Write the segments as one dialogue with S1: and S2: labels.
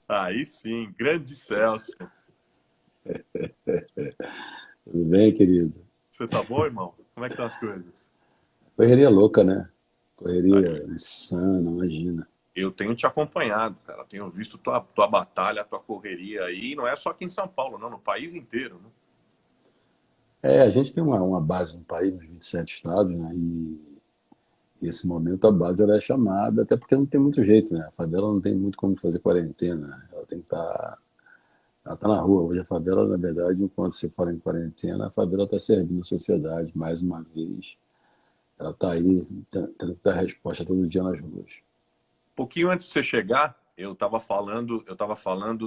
S1: Aí sim, grande Celso.
S2: Tudo bem, querido?
S1: Você tá bom, irmão? Como é que estão as coisas?
S2: Correria louca, né?
S1: Ah,
S2: Correria insana, imagina.
S1: eu tenho te acompanhado, cara. Tenho visto tua batalha, tua correria aí. Não é só aqui em São Paulo, não, no país inteiro, né?
S2: É, a gente tem uma base no país, nos 27 estados, né? E nesse momento a base ela é chamada, até porque não tem muito jeito, né? A favela não tem muito como fazer quarentena, né? Ela tem que estar. Ela tá na rua. Hoje a favela, na verdade, enquanto você fala em quarentena, a favela está servindo a sociedade, mais uma vez. Ela está aí, tendo que dar resposta todo dia nas ruas.
S1: Pouquinho antes de você chegar, eu tava falando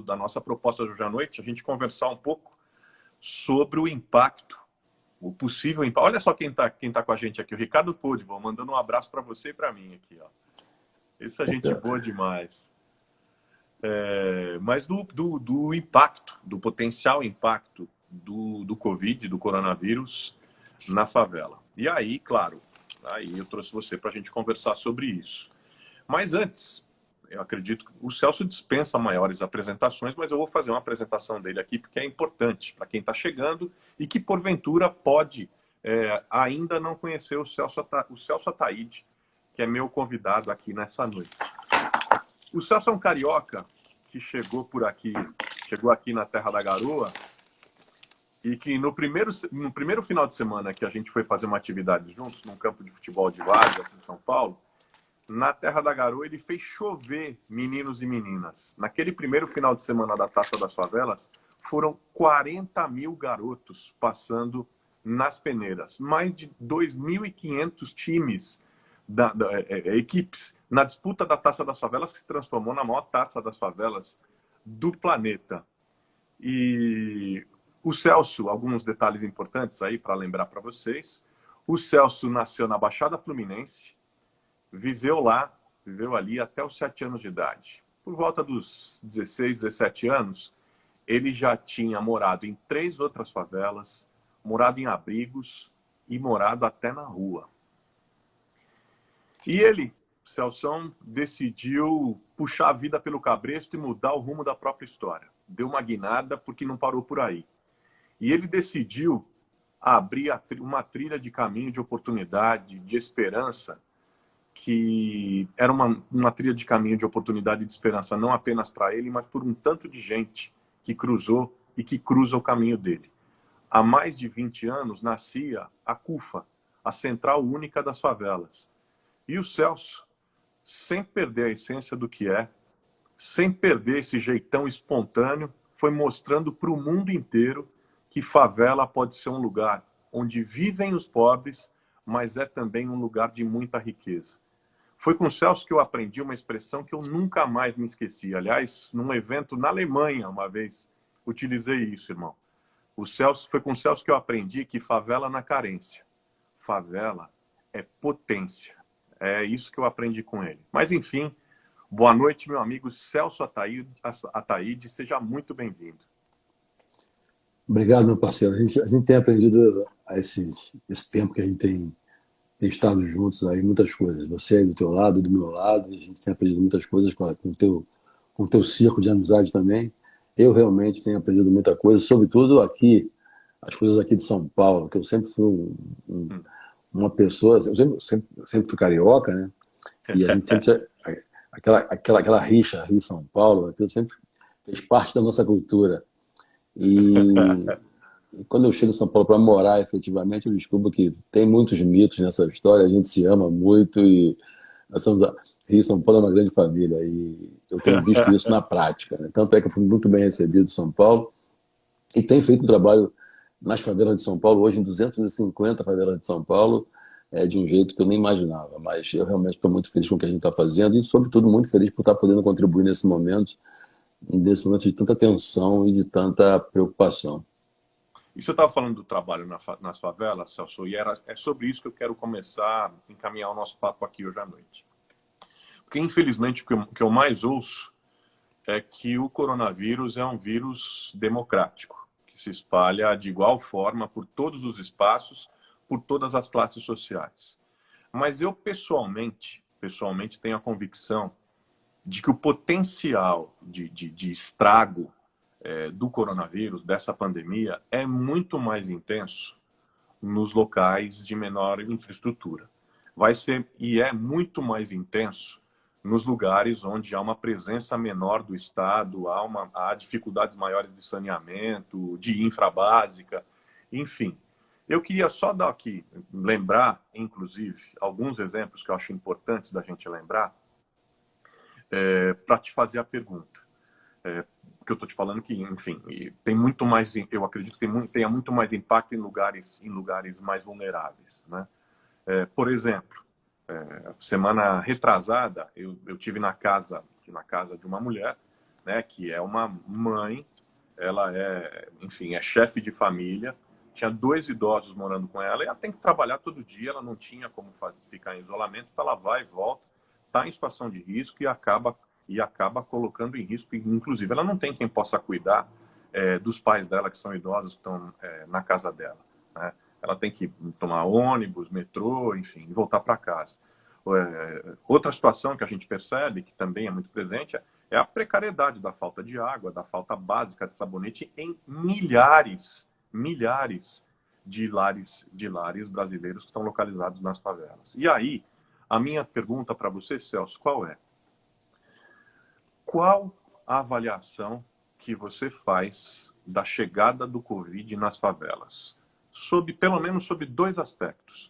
S1: da nossa proposta de hoje à noite, a gente conversar um pouco sobre o impacto, o possível impacto. Olha só quem tá com a gente aqui, o Ricardo Podivão, mandando um abraço para você e para mim aqui, ó. Isso é gente boa demais. Mas do impacto, do potencial impacto do Covid, do coronavírus na favela. E aí, claro, aí eu trouxe você para a gente conversar sobre isso. Mas antes, eu acredito que o Celso dispensa maiores apresentações, mas eu vou fazer uma apresentação dele aqui porque é importante para quem está chegando e que porventura pode ainda não conhecer o Celso Ataíde, que é meu convidado aqui nessa noite. O Celso é um carioca que chegou aqui na Terra da Garoa e que no primeiro final de semana que a gente foi fazer uma atividade juntos num campo de futebol de várzea aqui em São Paulo, na Terra da Garoa ele fez chover meninos e meninas. Naquele primeiro final de semana da Taça das Favelas, foram 40 mil garotos passando nas peneiras. Mais de 2.500 times, equipes, na disputa da Taça das Favelas, que se transformou na maior Taça das Favelas do planeta. E o Celso, alguns detalhes importantes aí para lembrar para vocês. O Celso nasceu na Baixada Fluminense, viveu lá, viveu ali até os 7 anos de idade. Por volta dos 16, 17 anos, ele já tinha morado em 3 outras favelas, morado em abrigos e morado até na rua. E ele, Celção, decidiu puxar a vida pelo cabresto e mudar o rumo da própria história. Deu uma guinada porque não parou por aí. E ele decidiu abrir uma trilha de caminho de oportunidade, de esperança, que era uma trilha de caminho de oportunidade e de esperança, não apenas para ele, mas por um tanto de gente que cruzou e que cruza o caminho dele. Há mais de 20 anos nascia a CUFA, a Central Única das Favelas. E o Celso, sem perder a essência do que é, sem perder esse jeitão espontâneo, foi mostrando para o mundo inteiro que favela pode ser um lugar onde vivem os pobres, mas é também um lugar de muita riqueza. Foi com o Celso que eu aprendi uma expressão que eu nunca mais me esqueci. Aliás, num evento na Alemanha, uma vez, utilizei isso, irmão. Foi com o Celso que eu aprendi que favela não é carência. Favela é potência. É isso que eu aprendi com ele. Mas, enfim, boa noite, meu amigo Celso Ataíde. Seja muito bem-vindo.
S2: Obrigado, meu parceiro. A gente tem aprendido esse tempo que a gente tem estado juntos aí, muitas coisas. Você aí do teu lado, do meu lado, e a gente tem aprendido muitas coisas com o teu círculo de amizade também. Eu realmente tenho aprendido muita coisa, sobretudo aqui, as coisas aqui de São Paulo, que eu sempre fui
S1: Hum.
S2: uma pessoa, eu sempre fui carioca, né? E a gente sempre, aquela rixa Rio-São Paulo, aquilo sempre fez parte da nossa cultura. E quando eu chego em São Paulo para morar, efetivamente, eu descubro que tem muitos mitos nessa história, a gente se ama muito e nós somos Rio e São Paulo é uma grande família e eu tenho visto isso na prática, né? Tanto é que eu fui muito bem recebido em São Paulo e tenho feito um trabalho nas favelas de São Paulo, hoje em 250 favelas de São Paulo, de um jeito que eu nem imaginava, mas eu realmente estou muito feliz com o que a gente está fazendo e, sobretudo, muito feliz por estar podendo contribuir nesse momento de tanta tensão e de tanta preocupação.
S1: E você estava falando do trabalho nas favelas, Celso, e é sobre isso que eu quero começar a encaminhar o nosso papo aqui hoje à noite. Porque, infelizmente, o que eu mais ouço é que o coronavírus é um vírus democrático, que se espalha de igual forma por todos os espaços, por todas as classes sociais. Mas eu, pessoalmente tenho a convicção de que o potencial de estrago do coronavírus, dessa pandemia, é muito mais intenso nos locais de menor infraestrutura. Vai ser, e é muito mais intenso nos lugares onde há uma presença menor do Estado, há dificuldades maiores de saneamento, de infra básica, enfim. Eu queria só dar aqui, lembrar, inclusive, alguns exemplos que eu acho importantes da gente lembrar, para te fazer a pergunta. Que eu estou te falando que, enfim, tem muito mais, eu acredito que tenha muito mais impacto em lugares mais vulneráveis, né? Por exemplo, semana retrasada, eu tive na casa de uma mulher, né, que é uma mãe, ela enfim, é chefe de família, tinha 2 idosos morando com ela, e ela tem que trabalhar todo dia, ela não tinha como ficar em isolamento, então ela vai e volta, está em situação de risco e acaba colocando em risco, inclusive ela não tem quem possa cuidar dos pais dela, que são idosos, que estão na casa dela, né? Ela tem que tomar ônibus, metrô, enfim, e voltar para casa. Outra situação que a gente percebe, que também é muito presente, é a precariedade da falta de água, da falta básica de sabonete em milhares de lares brasileiros que estão localizados nas favelas. E aí, a minha pergunta para você, Celso, qual é? Qual a avaliação que você faz da chegada do Covid nas favelas? Pelo menos sob 2 aspectos.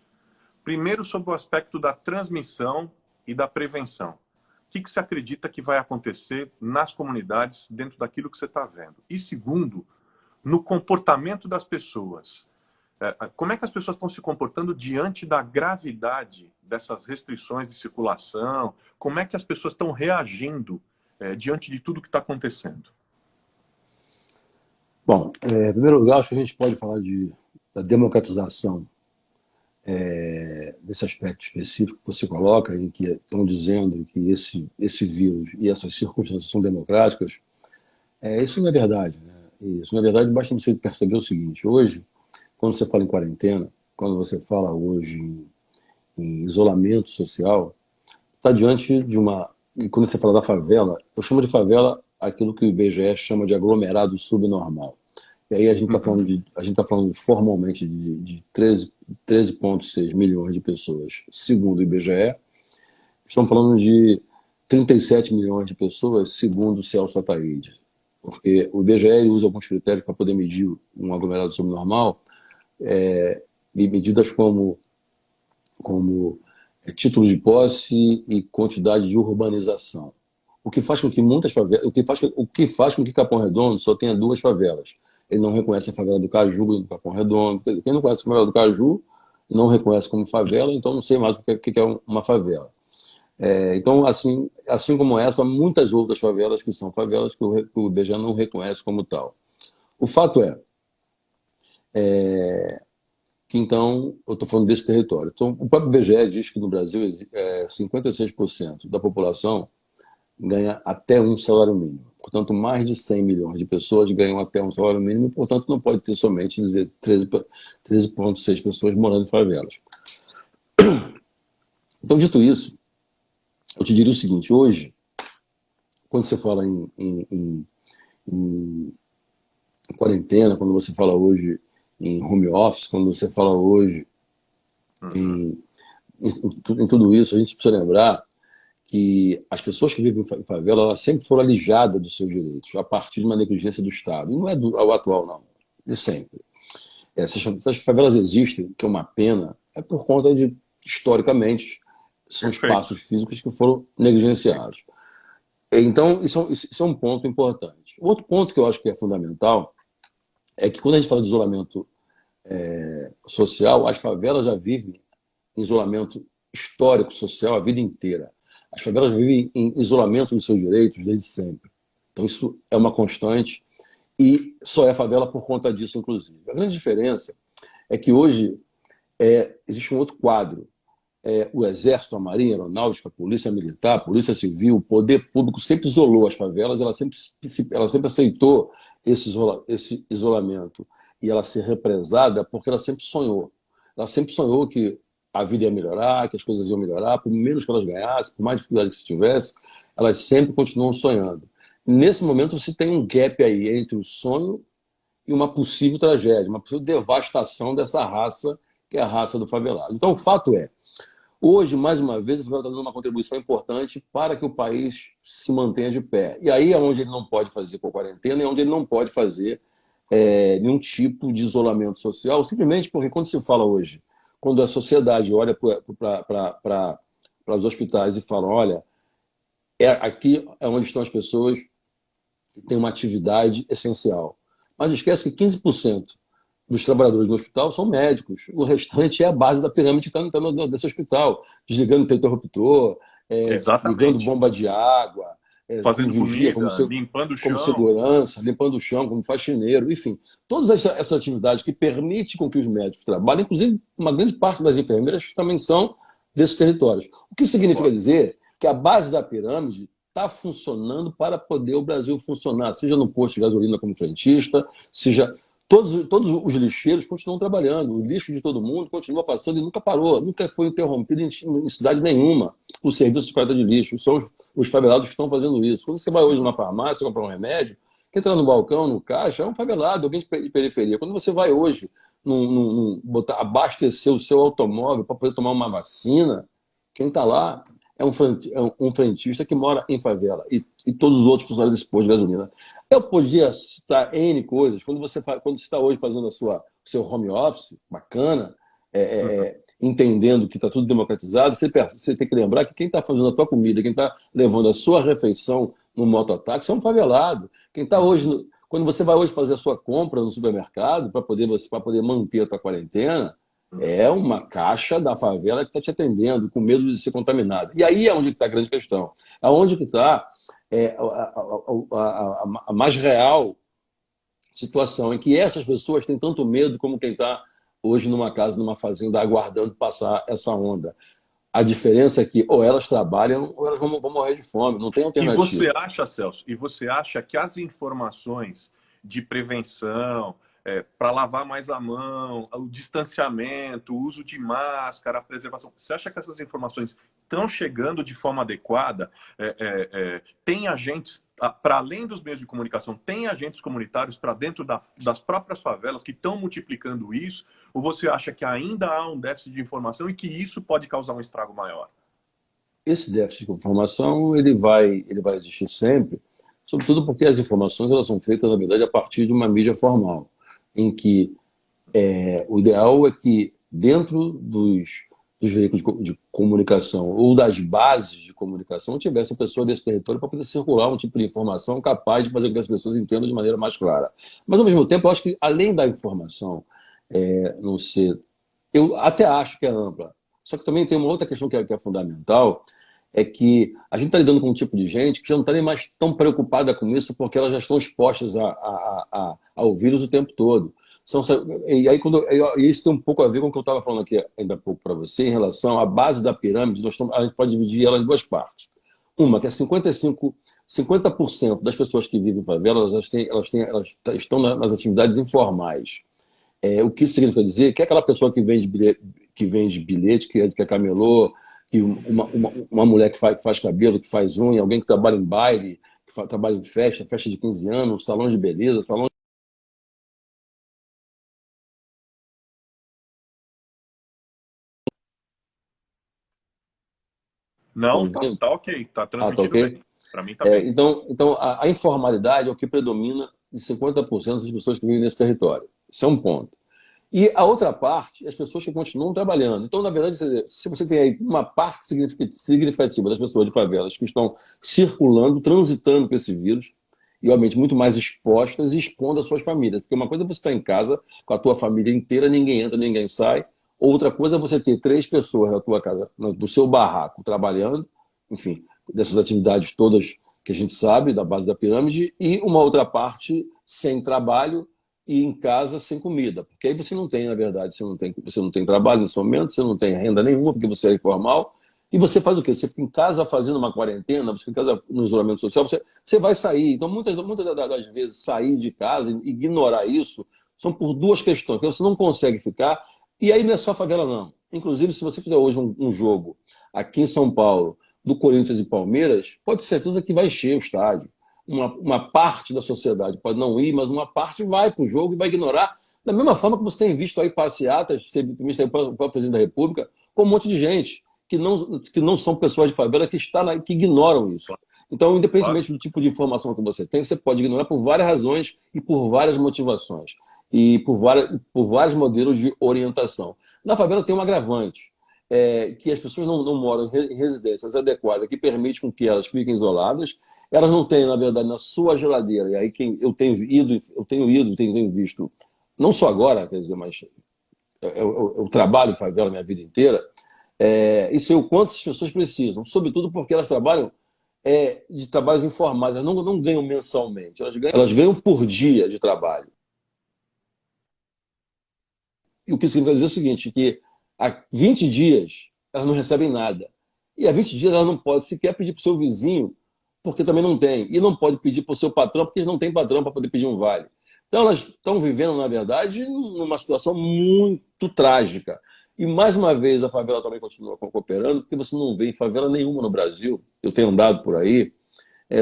S1: Primeiro, sobre o aspecto da transmissão e da prevenção. O que você acredita que vai acontecer nas comunidades dentro daquilo que você está vendo? E segundo, no comportamento das pessoas. Como é que as pessoas estão se comportando diante da gravidade dessas restrições de circulação? Como é que as pessoas estão reagindo diante de tudo que está acontecendo?
S2: Bom, em primeiro lugar, acho que a gente pode falar da democratização desse aspecto específico que você coloca, em que estão dizendo que esse vírus e essas circunstâncias são democráticas. Isso não é verdade, né? Isso, na verdade, basta você perceber o seguinte: hoje, quando você fala em quarentena, quando você fala hoje em isolamento social, está diante de uma... E quando você fala da favela, eu chamo de favela aquilo que o IBGE chama de aglomerado subnormal. E aí a gente está falando formalmente de 13,6 milhões de pessoas, segundo o IBGE. Estamos falando de 37 milhões de pessoas, segundo o Celso Ataíde. Porque o IBGE usa alguns critérios para poder medir um aglomerado subnormal, medidas como título de posse e quantidade de urbanização. O que faz com que muitas favelas, o que faz com que Capão Redondo só tenha 2 favelas. Ele não reconhece a favela do Caju e do Capão Redondo. Quem não conhece a favela do Caju não reconhece como favela, então não sei mais o que é uma favela. Então, assim como essa, há muitas outras favelas que são favelas que o IBGE não reconhece como tal. O fato que, então, eu estou falando desse território. Então, o próprio IBGE diz que no Brasil 56% da população ganha até um salário mínimo. Portanto, mais de 100 milhões de pessoas ganham até um salário mínimo, e, portanto, não pode ter somente 13,6 pessoas morando em favelas. Então, dito isso, eu te diria o seguinte: hoje, quando você fala em quarentena, quando você fala hoje em home office, quando você fala hoje em tudo isso, a gente precisa lembrar que as pessoas que vivem em favela, elas sempre foram alijadas dos seus direitos, a partir de uma negligência do Estado. E não é ao atual, não. De sempre. Essas favelas existem, que é uma pena, é por conta de, historicamente, são espaços físicos que foram negligenciados. Então, isso é um ponto importante. Outro ponto que eu acho que é fundamental é que, quando a gente fala de isolamento social, as favelas já vivem em isolamento histórico, social, a vida inteira. As favelas vivem em isolamento dos seus direitos desde sempre. Então, isso é uma constante e só é favela por conta disso, inclusive. A grande diferença é que hoje existe um outro quadro. O Exército, a Marinha, a Aeronáutica, a Polícia Militar, a Polícia Civil, o poder público sempre isolou as favelas, ela sempre aceitou esse isolamento e ela ser represada porque ela sempre sonhou. Ela sempre sonhou que a vida ia melhorar, que as coisas iam melhorar, por menos que elas ganhassem, por mais dificuldade que se tivesse, elas sempre continuam sonhando. Nesse momento você tem um gap aí entre o sonho e uma possível tragédia, uma possível devastação dessa raça, que é a raça do favelado. Então o fato é, hoje, mais uma vez, o favela está dando uma contribuição importante para que o país se mantenha de pé. E aí é onde ele não pode fazer com a quarentena, é onde ele não pode fazer nenhum tipo de isolamento social, simplesmente porque quando se fala hoje, quando a sociedade olha para os hospitais e fala, olha, aqui é onde estão as pessoas que têm uma atividade essencial. Mas esquece que 15% dos trabalhadores do hospital são médicos. O restante é a base da pirâmide que está desse hospital, desligando o interruptor, ligando
S1: Exatamente.
S2: bomba de água, como
S1: Fazendo
S2: vigia,
S1: comida, limpando o
S2: como
S1: chão.
S2: segurança, limpando o chão, como faxineiro, enfim. Todas essas atividades que permitem com que os médicos trabalhem, inclusive uma grande parte das enfermeiras também são desses territórios. O que significa dizer que a base da pirâmide está funcionando para poder o Brasil funcionar, seja no posto de gasolina como frentista, seja... Todos os lixeiros continuam trabalhando, o lixo de todo mundo continua passando e nunca parou, nunca foi interrompido em cidade nenhuma o serviço de coleta de lixo. São os favelados que estão fazendo isso. Quando você vai hoje numa farmácia comprar um remédio, quem está no balcão, no caixa, é um favelado, alguém de periferia. Quando você vai hoje abastecer o seu automóvel para poder tomar uma vacina, quem está lá é um frentista que mora em favela e todos os outros funcionários desse posto de gasolina. Eu podia citar N coisas. Quando você está hoje fazendo o seu home office, bacana, entendendo que está tudo democratizado, você tem que lembrar que quem está fazendo a tua comida, quem está levando a sua refeição no mototáxi é um favelado. Quem está hoje, quando você vai hoje fazer a sua compra no supermercado para poder manter a tua quarentena, é uma caixa da favela que está te atendendo, com medo de ser contaminado. E aí é onde está a grande questão. É onde que está a mais real situação, em que essas pessoas têm tanto medo como quem está hoje numa casa, numa fazenda, aguardando passar essa onda. A diferença é que ou elas trabalham ou elas vão morrer de fome, não tem alternativa.
S1: E você acha, Celso, que as informações de prevenção, para lavar mais a mão, o distanciamento, o uso de máscara, a preservação, você acha que essas informações estão chegando de forma adequada? Tem agentes, para além dos meios de comunicação, tem agentes comunitários para dentro das próprias favelas que estão multiplicando isso? Ou você acha que ainda há um déficit de informação e que isso pode causar um estrago maior?
S2: Esse déficit de informação ele vai existir sempre, sobretudo porque as informações elas são feitas, na verdade, a partir de uma mídia formal, em que o ideal é que dentro dos veículos de comunicação ou das bases de comunicação tivesse a pessoa desse território para poder circular um tipo de informação capaz de fazer com que as pessoas entendam de maneira mais clara. Mas, ao mesmo tempo, eu acho que, além da informação não ser... Eu até acho que é ampla. Só que também tem uma outra questão que é fundamental, é que a gente está lidando com um tipo de gente que já não está nem mais tão preocupada com isso porque elas já estão expostas ao vírus o tempo todo. E aí, isso tem um pouco a ver com o que eu estava falando aqui ainda há pouco para você, em relação à base da pirâmide, a gente pode dividir ela em duas partes. Uma, que é 50% das pessoas que vivem em favela, elas estão nas atividades informais. O que significa dizer que é aquela pessoa que vende bilhete, que é camelô, que uma mulher que faz cabelo, que faz unha, alguém que trabalha em baile, que trabalha em festa de 15 anos, salão de beleza, salão...
S1: Não, tá ok, tá
S2: tá
S1: transmitindo
S2: ok?
S1: bem. Para mim tá bem.
S2: Então a informalidade é o que predomina de 50% das pessoas que vivem nesse território. Isso é um ponto. E a outra parte, as pessoas que continuam trabalhando. Então, na verdade, se você tem aí uma parte significativa das pessoas de favelas que estão circulando, transitando com esse vírus, e, obviamente, muito mais expostas e expondo as suas famílias. Porque uma coisa é você estar em casa com a tua família inteira, ninguém entra, ninguém sai. Outra coisa é você ter 3 pessoas na tua casa, no seu barraco, trabalhando, enfim, dessas atividades todas que a gente sabe, da base da pirâmide, e uma outra parte sem trabalho, e em casa sem comida, porque aí você não tem, na verdade, você não tem trabalho nesse momento, você não tem renda nenhuma, porque você é informal, e você faz o quê? Você fica em casa fazendo uma quarentena, você fica em casa no isolamento social, você vai sair. Então, muitas das vezes, sair de casa e ignorar isso são por 2 questões, que você não consegue ficar, e aí não é só favela, não. Inclusive, se você fizer hoje um jogo aqui em São Paulo, do Corinthians e Palmeiras, pode ter certeza que vai encher o estádio. Uma parte da sociedade pode não ir, mas uma parte vai para o jogo e vai ignorar. Da mesma forma que você tem visto aí passeatas, você tem visto aí o próprio presidente da República, com um monte de gente que não são pessoas de favela, que ignoram isso. Então,
S1: Claro.
S2: independentemente do tipo de informação que você tem, você pode ignorar por várias razões e por várias motivações. E por vários modelos de orientação. Na favela tem um agravante, que as pessoas não moram em residências adequadas, que permite com que elas fiquem isoladas. Elas não têm, na verdade, na sua geladeira. E aí tenho visto, não só agora, quer dizer, mas eu trabalho em favela a minha vida inteira, e sei o quanto as pessoas precisam, sobretudo porque elas trabalham de trabalhos informais, elas não ganham mensalmente, elas ganham por dia de trabalho. E o que significa dizer o seguinte, que há 20 dias elas não recebem nada. E há 20 dias elas não podem sequer pedir para o seu vizinho, porque também não tem. E não pode pedir para o seu patrão, porque eles não têm patrão para poder pedir um vale. Então elas estão vivendo, na verdade, numa situação muito trágica. E mais uma vez a favela também continua cooperando, porque você não vê em favela nenhuma no Brasil. Eu tenho andado por aí.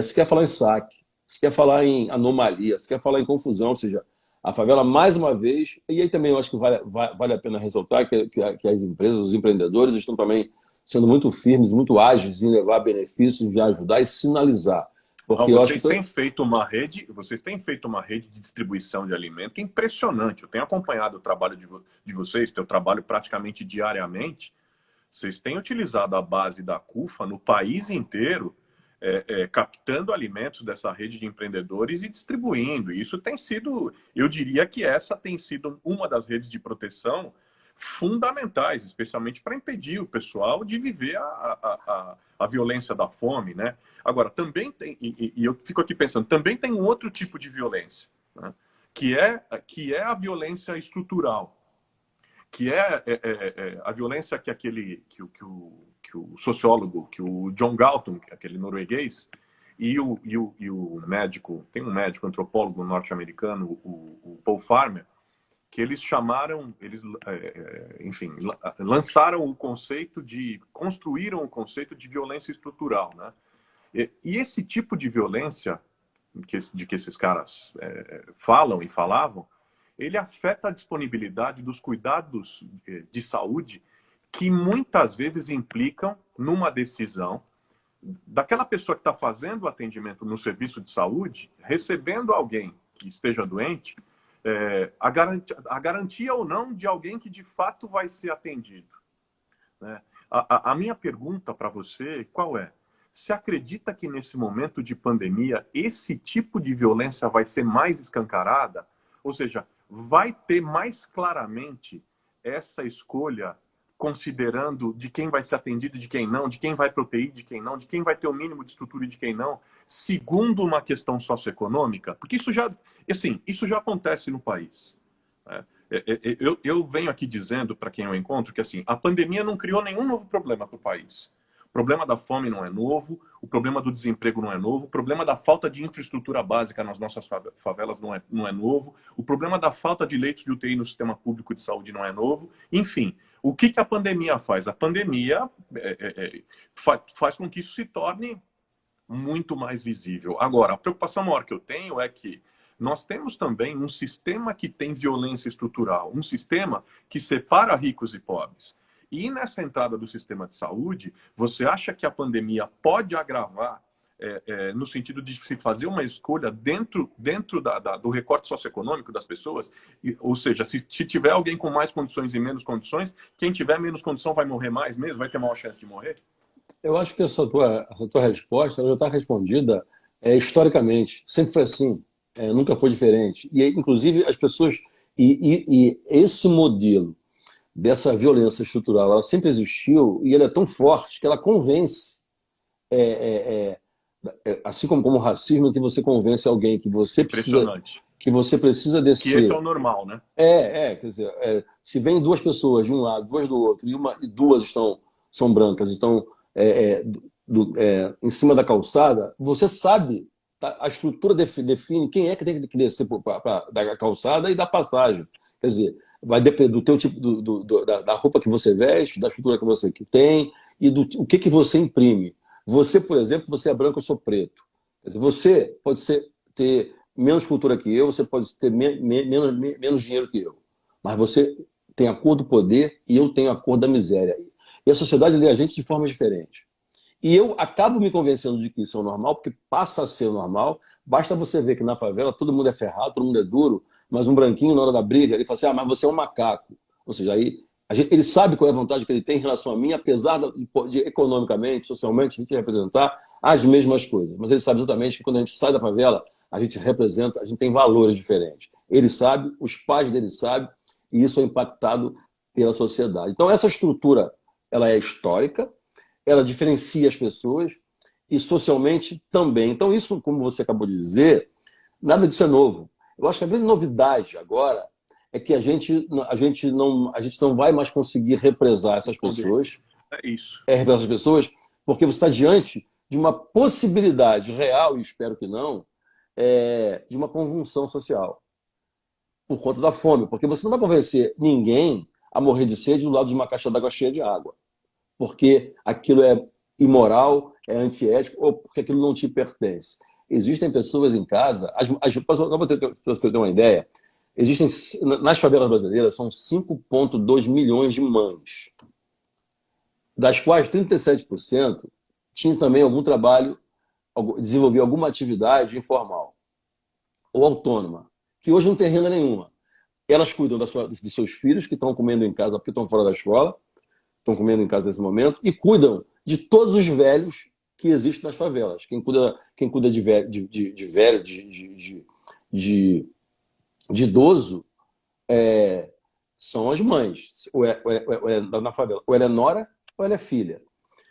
S2: Se quer falar em saque, se quer falar em anomalia, se quer falar em confusão, ou seja, a favela, mais uma vez, e aí também eu acho que vale a pena ressaltar que as empresas, os empreendedores estão também sendo muito firmes, muito ágeis em levar benefícios, de ajudar e sinalizar.
S1: Não,
S2: Porque eu acho que...
S1: vocês têm feito uma rede de distribuição de alimento impressionante. Eu tenho acompanhado o trabalho de vocês, teu trabalho praticamente diariamente. Vocês têm utilizado a base da CUFA no país inteiro, captando alimentos dessa rede de empreendedores e distribuindo. E isso tem sido, eu diria que essa tem sido uma das redes de proteção fundamentais, especialmente para impedir o pessoal de viver a violência da fome, né? Agora, também tem, e eu fico aqui pensando, também tem um outro tipo de violência, né? Que é a violência estrutural, que é a violência que o sociólogo, que o John Galton, aquele norueguês, e o médico, tem um médico antropólogo norte-americano, o Paul Farmer, que eles chamaram, enfim, lançaram o conceito construíram o conceito de violência estrutural, né? E esse tipo de violência de que esses caras falam e falavam, ele afeta a disponibilidade dos cuidados de saúde que muitas vezes implicam numa decisão daquela pessoa que está fazendo o atendimento no serviço de saúde, recebendo alguém que esteja doente, a garantia ou não de alguém que de fato vai ser atendido, né? A minha pergunta para você, qual é? Você acredita que nesse momento de pandemia esse tipo de violência vai ser mais escancarada? Ou seja, vai ter mais claramente essa escolha, considerando de quem vai ser atendido e de quem não, de quem vai proteger de quem não, de quem vai ter o mínimo de estrutura e de quem não, segundo uma questão socioeconômica? Porque isso já acontece no país, né? Eu venho aqui dizendo para quem eu encontro que assim, a pandemia não criou nenhum novo problema para o país. O problema da fome não é novo, o problema do desemprego não é novo, o problema da falta de infraestrutura básica nas nossas favelas não é novo, o problema da falta de leitos de UTI no sistema público de saúde não é novo. Enfim, o que a pandemia faz? A pandemia faz com que isso se torne muito mais visível. Agora, a preocupação maior que eu tenho é que nós temos também um sistema que tem violência estrutural, um sistema que separa ricos e pobres. E nessa entrada do sistema de saúde, você acha que a pandemia pode agravar no sentido de se fazer uma escolha dentro do recorte socioeconômico das pessoas? Ou seja, se tiver alguém com mais condições e menos condições, quem tiver menos condição vai morrer mais mesmo, vai ter maior chance de morrer?
S2: Eu acho que essa tua resposta ela já está respondida historicamente. Sempre foi assim, nunca foi diferente. E, inclusive, as pessoas... E esse modelo dessa violência estrutural, ela sempre existiu e ela é tão forte que ela convence, assim como o racismo, que você convence alguém
S1: Impressionante.
S2: que você precisa
S1: Que
S2: descer.
S1: esse é o normal, né?
S2: Quer dizer, se vem duas pessoas de um lado, duas do outro, e duas são brancas, estão em cima da calçada, você sabe, tá? A estrutura define quem é que tem que descer da calçada e da passagem. Quer dizer, vai depender do teu tipo, da roupa que você veste, da estrutura que você tem e do o que você imprime. Você, por exemplo, você é branco, eu sou preto. Quer dizer, você pode ter menos cultura que eu, você pode ter menos dinheiro que eu. Mas você tem a cor do poder e eu tenho a cor da miséria. E a sociedade lê a gente de forma diferente. E eu acabo me convencendo de que isso é o normal, porque passa a ser o normal. Basta você ver que na favela todo mundo é ferrado, todo mundo é duro, mas um branquinho, na hora da briga, ele fala assim: ah, mas você é um macaco. Ou seja, aí ele sabe qual é a vantagem que ele tem em relação a mim, apesar de economicamente, socialmente, a gente representar as mesmas coisas. Mas ele sabe exatamente que quando a gente sai da favela, a gente representa, a gente tem valores diferentes. Ele sabe, os pais dele sabem, e isso é impactado pela sociedade. Então, essa estrutura, ela é histórica, ela diferencia as pessoas e socialmente também. Então, isso, como você acabou de dizer, nada disso é novo. Eu acho que a grande novidade agora é que a gente não vai mais conseguir represar essas pessoas.
S1: É isso.
S2: Represar essas pessoas, porque você está diante de uma possibilidade real, e espero que não, de uma convulsão social por conta da fome. Porque você não vai convencer ninguém a morrer de sede do lado de uma caixa d'água cheia de água, porque aquilo é imoral, é antiético, ou porque aquilo não te pertence. Existem pessoas em casa, para você ter uma ideia, existem, nas favelas brasileiras, são 5,2 milhões de mães, das quais 37% tinham também algum trabalho, desenvolvia alguma atividade informal ou autônoma, que hoje não tem renda nenhuma. Elas cuidam dos seus filhos, que estão comendo em casa porque estão fora da escola, estão comendo em casa nesse momento, e cuidam de todos os velhos que existem nas favelas. Quem cuida de velho, de idoso, são as mães. Ou é na favela. Ou ela é nora, ou ela é filha.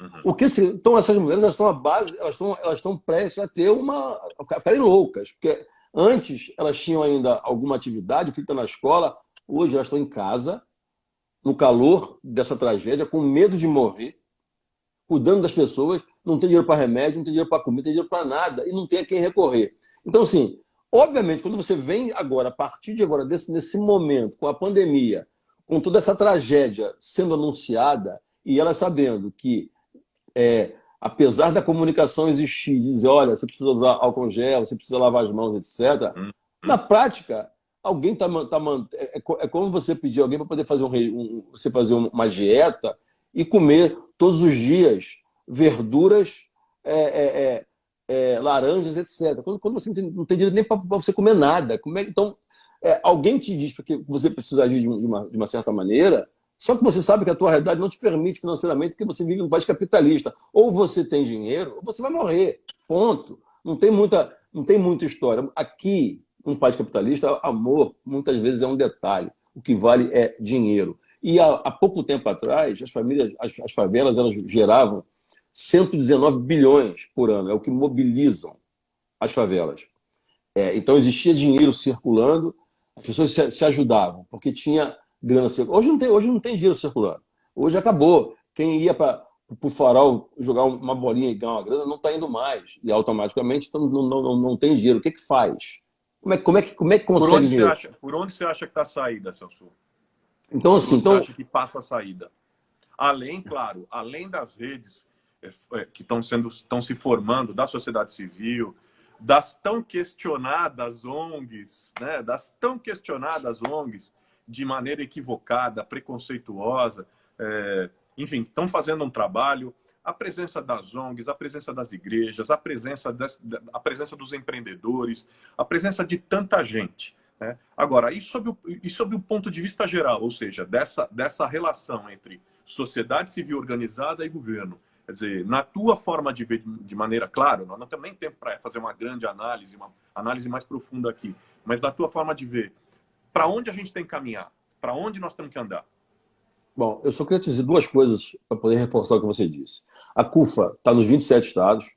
S1: Uhum.
S2: Então, essas mulheres, elas estão à base, elas estão prestes a ter a ficarem loucas, porque antes elas tinham ainda alguma atividade, o filho está na escola, hoje elas estão em casa, no calor dessa tragédia, com medo de morrer, cuidando das pessoas, não tem dinheiro para remédio, não tem dinheiro para comida, não tem dinheiro para nada, e não tem a quem recorrer. Então, assim, obviamente, quando você vem agora, a partir de agora, nesse momento, com a pandemia, com toda essa tragédia sendo anunciada, e ela sabendo que, apesar da comunicação existir, dizer, olha, você precisa usar álcool gel, você precisa lavar as mãos, etc., na prática, alguém é como você pedir alguém para poder fazer você fazer uma dieta e comer todos os dias verduras, laranjas, etc. Quando você não tem dinheiro nem para você comer nada. Então, alguém te diz que você precisa agir de uma certa maneira, só que você sabe que a tua realidade não te permite financeiramente, porque você vive num país capitalista. Ou você tem dinheiro, ou você vai morrer. Ponto. Não tem muita história. Aqui, num país capitalista, amor muitas vezes é um detalhe. O que vale é dinheiro. E há pouco tempo atrás, as favelas, elas geravam 119 bilhões por ano. É o que mobilizam as favelas. Então, existia dinheiro circulando, as pessoas se ajudavam, porque tinha grana circulando. Hoje não tem dinheiro circulando. Hoje acabou. Quem ia para o farol jogar uma bolinha e ganhar uma grana não está indo mais. E automaticamente não tem dinheiro. O que faz? Como é que consegue dinheiro?
S1: Por onde você acha que está a saída, Celso?
S2: Então, assim,
S1: você acha que passa a saída? Além, claro, além das redes que estão se formando, da sociedade civil, das tão questionadas ONGs, né? Das tão questionadas ONGs de maneira equivocada, preconceituosa, enfim, estão fazendo um trabalho. A presença das ONGs, a presença das igrejas, a presença dos empreendedores, a presença de tanta gente. Né? Agora, e sob o ponto de vista geral, ou seja, dessa relação entre sociedade civil organizada e governo, quer dizer, na tua forma de ver de maneira, claro, nós não temos nem tempo para fazer uma grande análise, uma análise mais profunda aqui, mas da tua forma de ver, para onde a gente tem que caminhar? Para onde nós temos que andar?
S2: Bom, eu só queria te dizer duas coisas para poder reforçar o que você disse. A CUFA está nos 27 estados,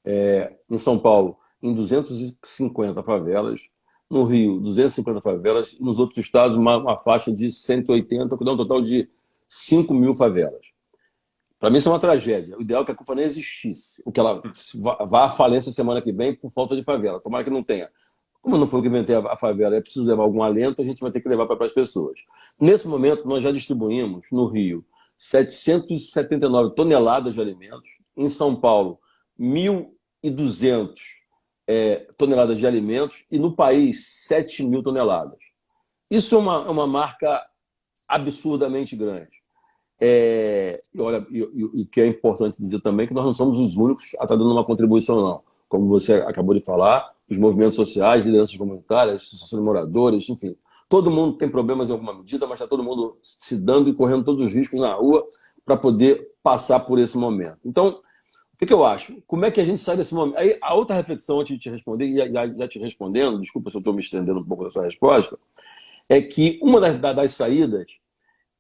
S2: em São Paulo, em 250 favelas, no Rio, 250 favelas, e nos outros estados, uma faixa de 180, que dá um total de 5 mil favelas. Para mim, isso é uma tragédia. O ideal é que a CUFA nem existisse, o que ela vá à falência semana que vem por falta de favela. Tomara que não tenha. Como não foi eu que inventei a favela, é preciso levar algum alento, a gente vai ter que levar para as pessoas. Nesse momento, nós já distribuímos no Rio 779 toneladas de alimentos, em São Paulo 1.200 toneladas de alimentos e no país 7.000 toneladas. Isso é uma marca absurdamente grande. Olha, e o que é importante dizer também é que nós não somos os únicos a estar dando uma contribuição, não. Como você acabou de falar, os movimentos sociais, lideranças comunitárias, associações de moradores, enfim. Todo mundo tem problemas em alguma medida, mas está todo mundo se dando e correndo todos os riscos na rua para poder passar por esse momento. Então, o que eu acho? Como é que a gente sai desse momento? Aí, a outra reflexão, antes de te responder, e já te respondendo, desculpa se eu estou me estendendo um pouco da sua resposta, é que uma das saídas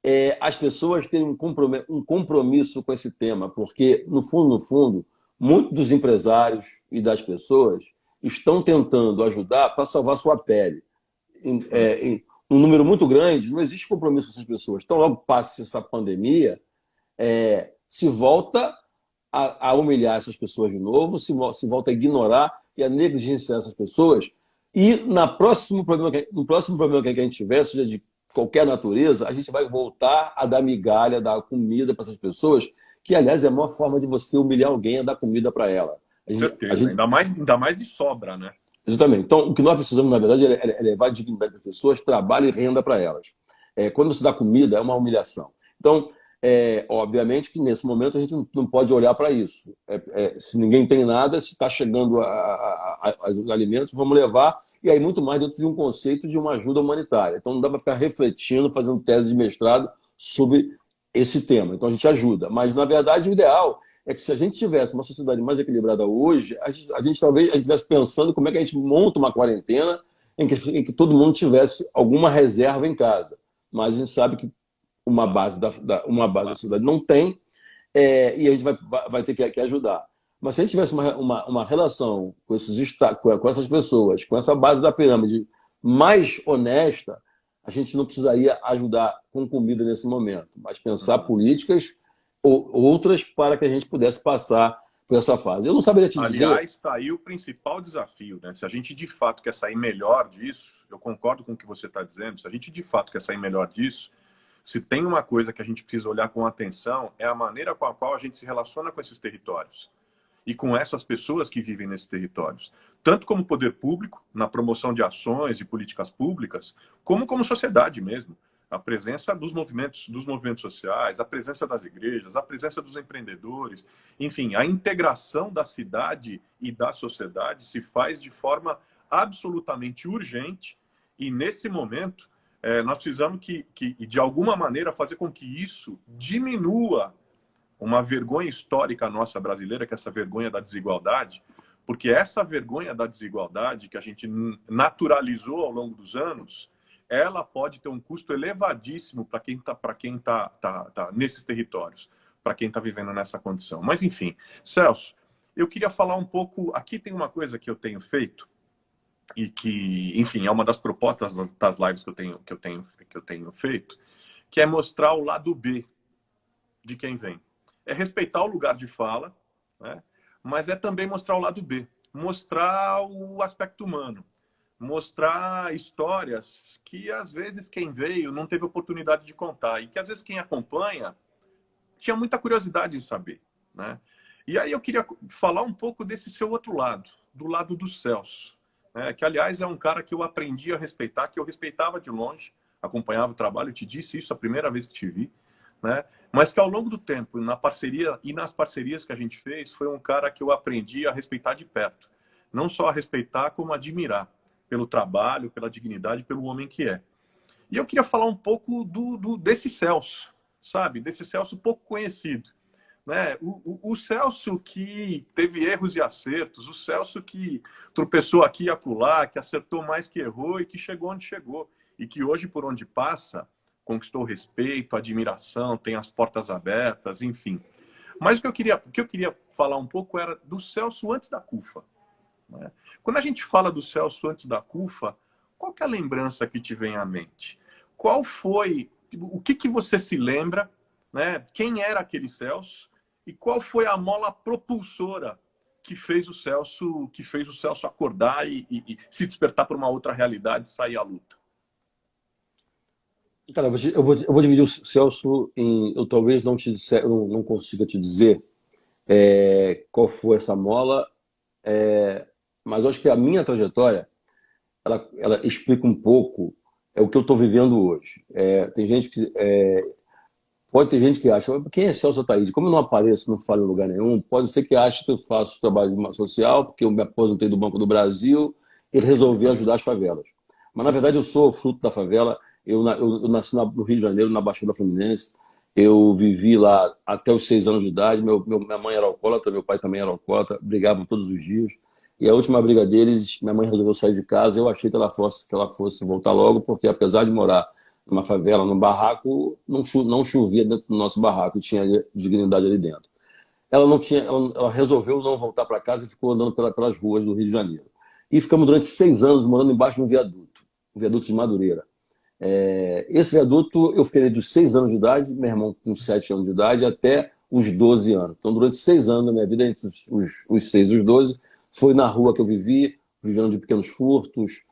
S2: é as pessoas terem um compromisso com esse tema, porque, no fundo, muitos dos empresários e das pessoas estão tentando ajudar para salvar sua pele. Em um número muito grande, não existe compromisso com essas pessoas. Então, logo passe essa pandemia, se volta a humilhar essas pessoas de novo, se volta a ignorar e a negligenciar essas pessoas. E no próximo problema que a gente tiver, seja de qualquer natureza, a gente vai voltar a dar migalha, dar comida para essas pessoas, que, aliás, é a maior forma de você humilhar alguém, é dar comida para ela.
S1: Com certeza, ainda mais de sobra, né?
S2: Exatamente. Então, o que nós precisamos, na verdade, é levar dignidade para as pessoas, trabalho e renda para elas. Quando você dá comida, é uma humilhação. Então, obviamente que nesse momento a gente não pode olhar para isso. Se ninguém tem nada, se está chegando os alimentos, vamos levar. E aí, muito mais dentro de um conceito de uma ajuda humanitária. Então, não dá para ficar refletindo, fazendo tese de mestrado sobre esse tema. Então, a gente ajuda. Mas, na verdade, o ideal é que, se a gente tivesse uma sociedade mais equilibrada hoje, a gente talvez estivesse pensando como é que a gente monta uma quarentena em que todo mundo tivesse alguma reserva em casa. Mas a gente sabe que uma base da sociedade não tem, e a gente vai ter que ajudar. Mas se a gente tivesse uma relação com essas pessoas, com essa base da pirâmide mais honesta, a gente não precisaria ajudar com comida nesse momento, mas pensar políticas ou outras para que a gente pudesse passar por essa fase. Eu não saberia te dizer...
S1: Aliás, está aí o principal desafio, né? Se a gente de fato quer sair melhor disso, eu concordo com o que você está dizendo, se a gente de fato quer sair melhor disso, se tem uma coisa que a gente precisa olhar com atenção, é a maneira com a qual a gente se relaciona com esses territórios e com essas pessoas que vivem nesses territórios. Tanto como poder público, na promoção de ações e políticas públicas, como sociedade mesmo. A presença dos movimentos sociais, a presença das igrejas, a presença dos empreendedores, enfim, a integração da cidade e da sociedade se faz de forma absolutamente urgente e, nesse momento, nós precisamos de alguma maneira, fazer com que isso diminua uma vergonha histórica nossa brasileira, que é essa vergonha da desigualdade, porque essa vergonha da desigualdade que a gente naturalizou ao longo dos anos, ela pode ter um custo elevadíssimo para quem tá nesses territórios, para quem está vivendo nessa condição. Mas, enfim, Celso, eu queria falar um pouco... Aqui tem uma coisa que eu tenho feito, e que, enfim, é uma das propostas das lives que eu tenho feito, que é mostrar o lado B de quem vem. É respeitar o lugar de fala, né? Mas é também mostrar o lado B, mostrar o aspecto humano, mostrar histórias que, às vezes, quem veio não teve oportunidade de contar e que, às vezes, quem acompanha tinha muita curiosidade em saber, né? E aí eu queria falar um pouco desse seu outro lado, do lado do Celso, que, aliás, é um cara que eu aprendi a respeitar, que eu respeitava de longe, acompanhava o trabalho, eu te disse isso a primeira vez que te vi, né? Mas que, ao longo do tempo, nas parcerias que a gente fez, foi um cara que eu aprendi a respeitar de perto. Não só a respeitar, como a admirar pelo trabalho, pela dignidade, pelo homem que é. E eu queria falar um pouco desse Celso, sabe? Desse Celso pouco conhecido, né? O Celso que teve erros e acertos, o Celso que tropeçou aqui e acolá, que acertou mais que errou e que chegou onde chegou. E que hoje, por onde passa, conquistou respeito, admiração, tem as portas abertas, enfim. Mas o que eu queria falar um pouco era do Celso antes da CUFA, né? Quando a gente fala do Celso antes da CUFA, qual que é a lembrança que te vem à mente? Qual foi, o que você se lembra, né? Quem era aquele Celso? E qual foi a mola propulsora que fez o Celso acordar e se despertar para uma outra realidade e sair à luta?
S2: Cara, eu vou dividir o Celso em. Eu talvez não consiga te dizer qual foi essa mola, mas eu acho que a minha trajetória ela explica um pouco o que eu estou vivendo hoje. Tem gente que. Pode ter gente que acha, mas quem é Celso Ataíde? Como eu não apareço, não falo em lugar nenhum, pode ser que ache que eu faço trabalho social, porque eu me aposentei do Banco do Brasil e resolvi ajudar as favelas. Mas, na verdade, eu sou fruto da favela. Eu nasci no Rio de Janeiro, na Baixada Fluminense. Eu vivi lá até os 6 anos de idade. Minha mãe era alcoólatra, meu pai também era alcoólatra, brigavam todos os dias. E a última briga deles, minha mãe resolveu sair de casa. Eu achei que ela fosse voltar logo, porque apesar de morar numa favela, num barraco, não chovia dentro do nosso barraco, tinha dignidade ali dentro. Ela resolveu não voltar para casa e ficou andando pelas ruas do Rio de Janeiro. E ficamos durante 6 anos morando embaixo de um viaduto de Madureira. Esse viaduto eu fiquei dos 6 anos de idade, meu irmão com 7 anos de idade, até os 12 anos. Então, durante 6 anos da minha vida, entre os 6 e os 12, foi na rua que eu vivendo de pequenos furtos,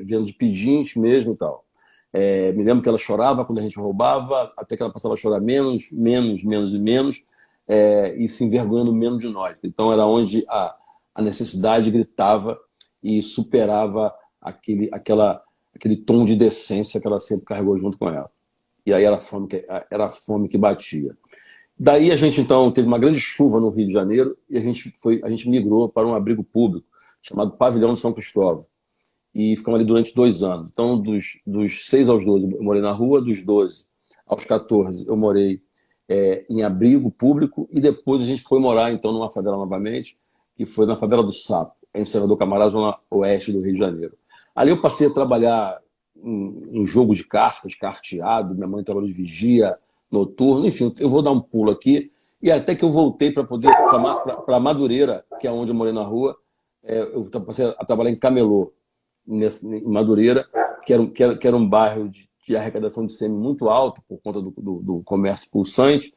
S2: vivendo de pedintes mesmo e tal. Me lembro que ela chorava quando a gente roubava, até que ela passava a chorar menos e menos, e se envergonhando menos de nós. Então era onde a necessidade gritava e superava aquele tom de decência que ela sempre carregou junto com ela. E aí era a fome que batia. Daí a gente então teve uma grande chuva no Rio de Janeiro e a gente migrou para um abrigo público chamado Pavilhão de São Cristóvão. E ficamos ali durante 2 anos. Então, dos 6 aos 12, eu morei na rua, dos 12 aos 14, eu morei em abrigo público, e depois a gente foi morar, então, numa favela novamente, que foi na favela do Sapo, em Senador Camargo, zona oeste do Rio de Janeiro. Ali eu passei a trabalhar em jogo de cartas, carteado, minha mãe trabalhou de vigia, noturno, enfim, eu vou dar um pulo aqui, e até que eu voltei para Madureira, que é onde eu morei na rua, eu passei a trabalhar em camelô, em Madureira, que era um bairro de arrecadação de sêmen muito alto por conta do comércio pulsante.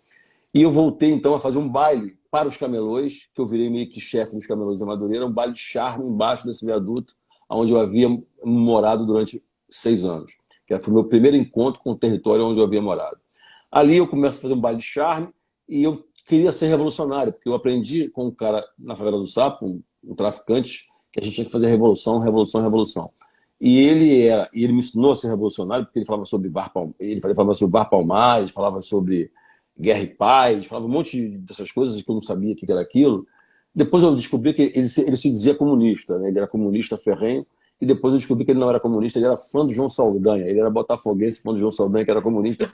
S2: E eu voltei então a fazer um baile para os camelôs, que eu virei meio que chefe dos camelôs de Madureira, um baile de charme embaixo desse viaduto, onde eu havia morado durante 6 anos. Que foi o meu primeiro encontro com o território onde eu havia morado. Ali eu começo a fazer um baile de charme e eu queria ser revolucionário, porque eu aprendi com um cara na favela do Sapo, um traficante, que a gente tinha que fazer revolução. E ele me ensinou a ser revolucionário, porque ele falava sobre Bar Palmares, falava sobre Guerra e Paz, falava um monte dessas coisas que eu não sabia o que era aquilo. Depois eu descobri que ele se dizia comunista, né? Ele era comunista ferrenho, e depois eu descobri que ele não era comunista, ele era fã do João Saldanha, ele era botafoguense, fã do João Saldanha, que era comunista.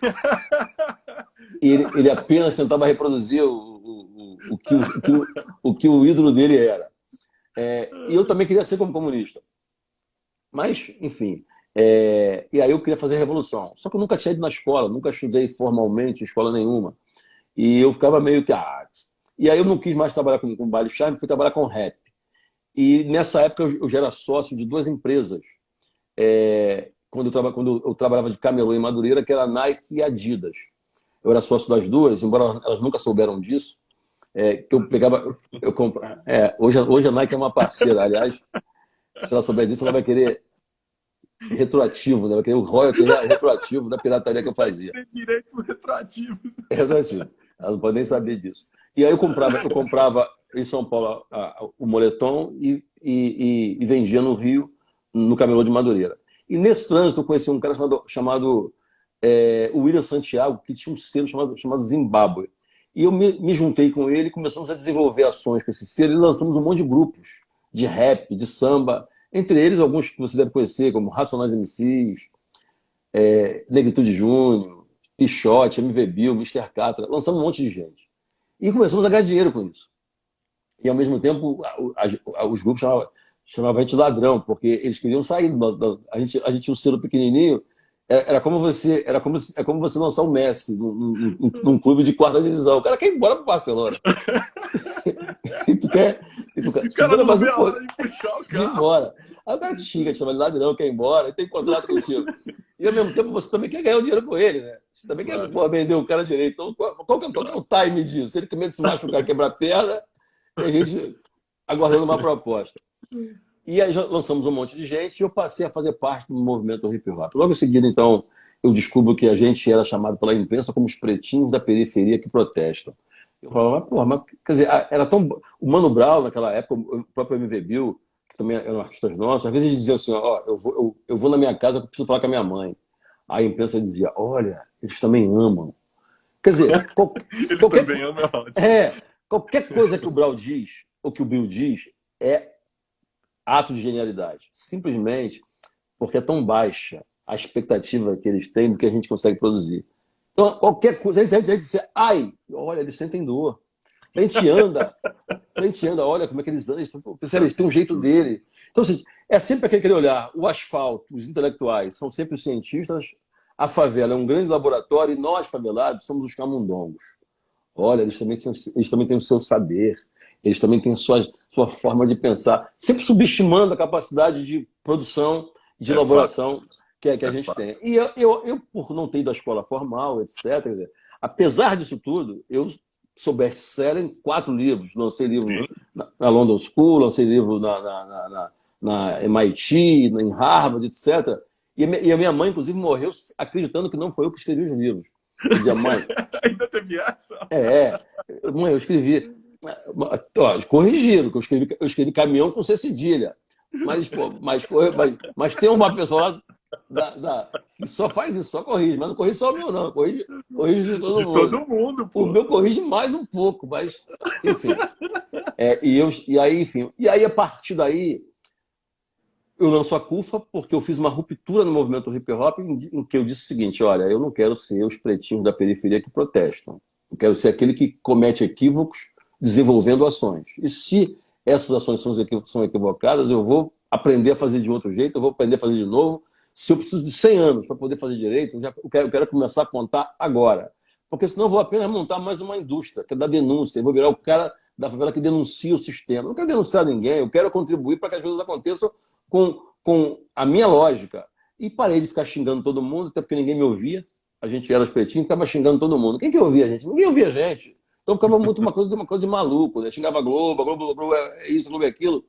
S2: E ele apenas tentava reproduzir o que o ídolo dele era. E eu também queria ser como comunista. Mas, enfim. E aí eu queria fazer revolução. Só que eu nunca tinha ido na escola, nunca estudei formalmente em escola nenhuma. E eu ficava meio que... E aí eu não quis mais trabalhar com baile charme, fui trabalhar com rap. E nessa época eu já era sócio de 2 empresas. Quando eu trabalhava de camelô em Madureira, que era a Nike e a Adidas. Eu era sócio das duas, embora elas nunca souberam disso. Que eu pegava, hoje a Nike é uma parceira, aliás, se ela souber disso, ela vai querer retroativo, né? Vai querer o royalty retroativo da pirataria que eu fazia.
S1: Tem direitos retroativos.
S2: Retroativo. Ela não pode nem saber disso. E aí eu comprava em São Paulo o moletom e vendia no Rio, no camelô de Madureira. E nesse trânsito eu conheci um cara chamado William Santiago, que tinha um selo chamado Zimbábue. E eu me juntei com ele, começamos a desenvolver ações com esse selo e lançamos um monte de grupos de rap, de samba, entre eles alguns que você deve conhecer, como Racionais MCs, Negritude Júnior, Pichote, MV Bill, Mr. Catra, lançamos um monte de gente. E começamos a ganhar dinheiro com isso. E ao mesmo tempo, os grupos chamavam a gente de ladrão, porque eles queriam sair. A gente tinha um selo pequenininho. É como você lançar o Messi num clube de 4ª divisão. O cara quer ir embora pro Barcelona.
S1: O cara não vê a hora de puxar o carro.
S2: Ir embora. Aí o cara te xinga, te chama de ladrão, quer ir embora, tem contrato contigo. E ao mesmo tempo você também quer ganhar o dinheiro com ele, né? Você também quer vender o cara direito. Então qual que é o time disso? Se ele com medo de se machucar, quebrar a perna, E a gente aguardando uma proposta. E aí já lançamos um monte de gente e eu passei a fazer parte do movimento hip hop. Logo em seguida, então, eu descubro que a gente era chamado pela imprensa como os pretinhos da periferia que protestam. Eu falava, mas, porra, mas, quer dizer, era tão. O Mano Brown, naquela época, o próprio MV Bill, que também eram artistas nossos, às vezes eles diziam assim: ó, eu vou na minha casa, eu preciso falar com a minha mãe. Aí a imprensa dizia: olha, eles também amam. Quer dizer,
S1: Eles
S2: qualquer,
S1: também amam, é ótimo.
S2: qualquer coisa que o Brown diz, ou que o Bill diz, é ato de genialidade. Simplesmente porque é tão baixa a expectativa que eles têm do que a gente consegue produzir. Então, qualquer coisa, a gente diz, ai, olha, eles sentem dor. Se a gente anda, olha como é que eles andam, eles têm um jeito dele. Então, assim, é sempre aquele olhar, o asfalto, os intelectuais são sempre os cientistas, a favela é um grande laboratório e nós, favelados, somos os camundongos. Olha, eles também têm o seu saber, eles também têm a sua forma de pensar, sempre subestimando a capacidade de produção, de elaboração que a gente tem. E eu, por não ter ido à escola formal, etc., apesar disso tudo, eu sou best-seller em 4 livros. Lancei livro na London School, lancei livro na MIT, em Harvard, etc. E a minha mãe, inclusive, morreu acreditando que não foi eu que escrevi os livros. Eu dizia, mãe...
S1: Ainda teve essa?
S2: Mãe, eu escrevi... Ó, corrigiram, que eu escrevi caminhão com C cedilha. Mas tem uma pessoa lá que só faz isso, só corrige. Mas não corrige só o meu, não. Corrige de todo mundo.
S1: Todo mundo, pô.
S2: O meu corrige mais um pouco, mas... Enfim. E aí, a partir daí, eu lanço a CUFA porque eu fiz uma ruptura no movimento hip hop em que eu disse o seguinte: olha, eu não quero ser os pretinhos da periferia que protestam. Eu quero ser aquele que comete equívocos desenvolvendo ações. E se essas ações são equivocadas, eu vou aprender a fazer de outro jeito, eu vou aprender a fazer de novo. Se eu preciso de 100 anos para poder fazer direito, eu quero começar a contar agora. Porque senão eu vou apenas montar mais uma indústria, que é da denúncia. Eu vou virar o cara da favela que denuncia o sistema. Eu não quero denunciar ninguém, eu quero contribuir para que as coisas aconteçam com a minha lógica. E parei de ficar xingando todo mundo, até porque ninguém me ouvia. A gente era os pretinhos, ficava xingando todo mundo. Quem que ouvia a gente? Ninguém ouvia a gente. Então ficava muito uma coisa de maluco, né? Xingava a Globo é isso, a Globo é aquilo.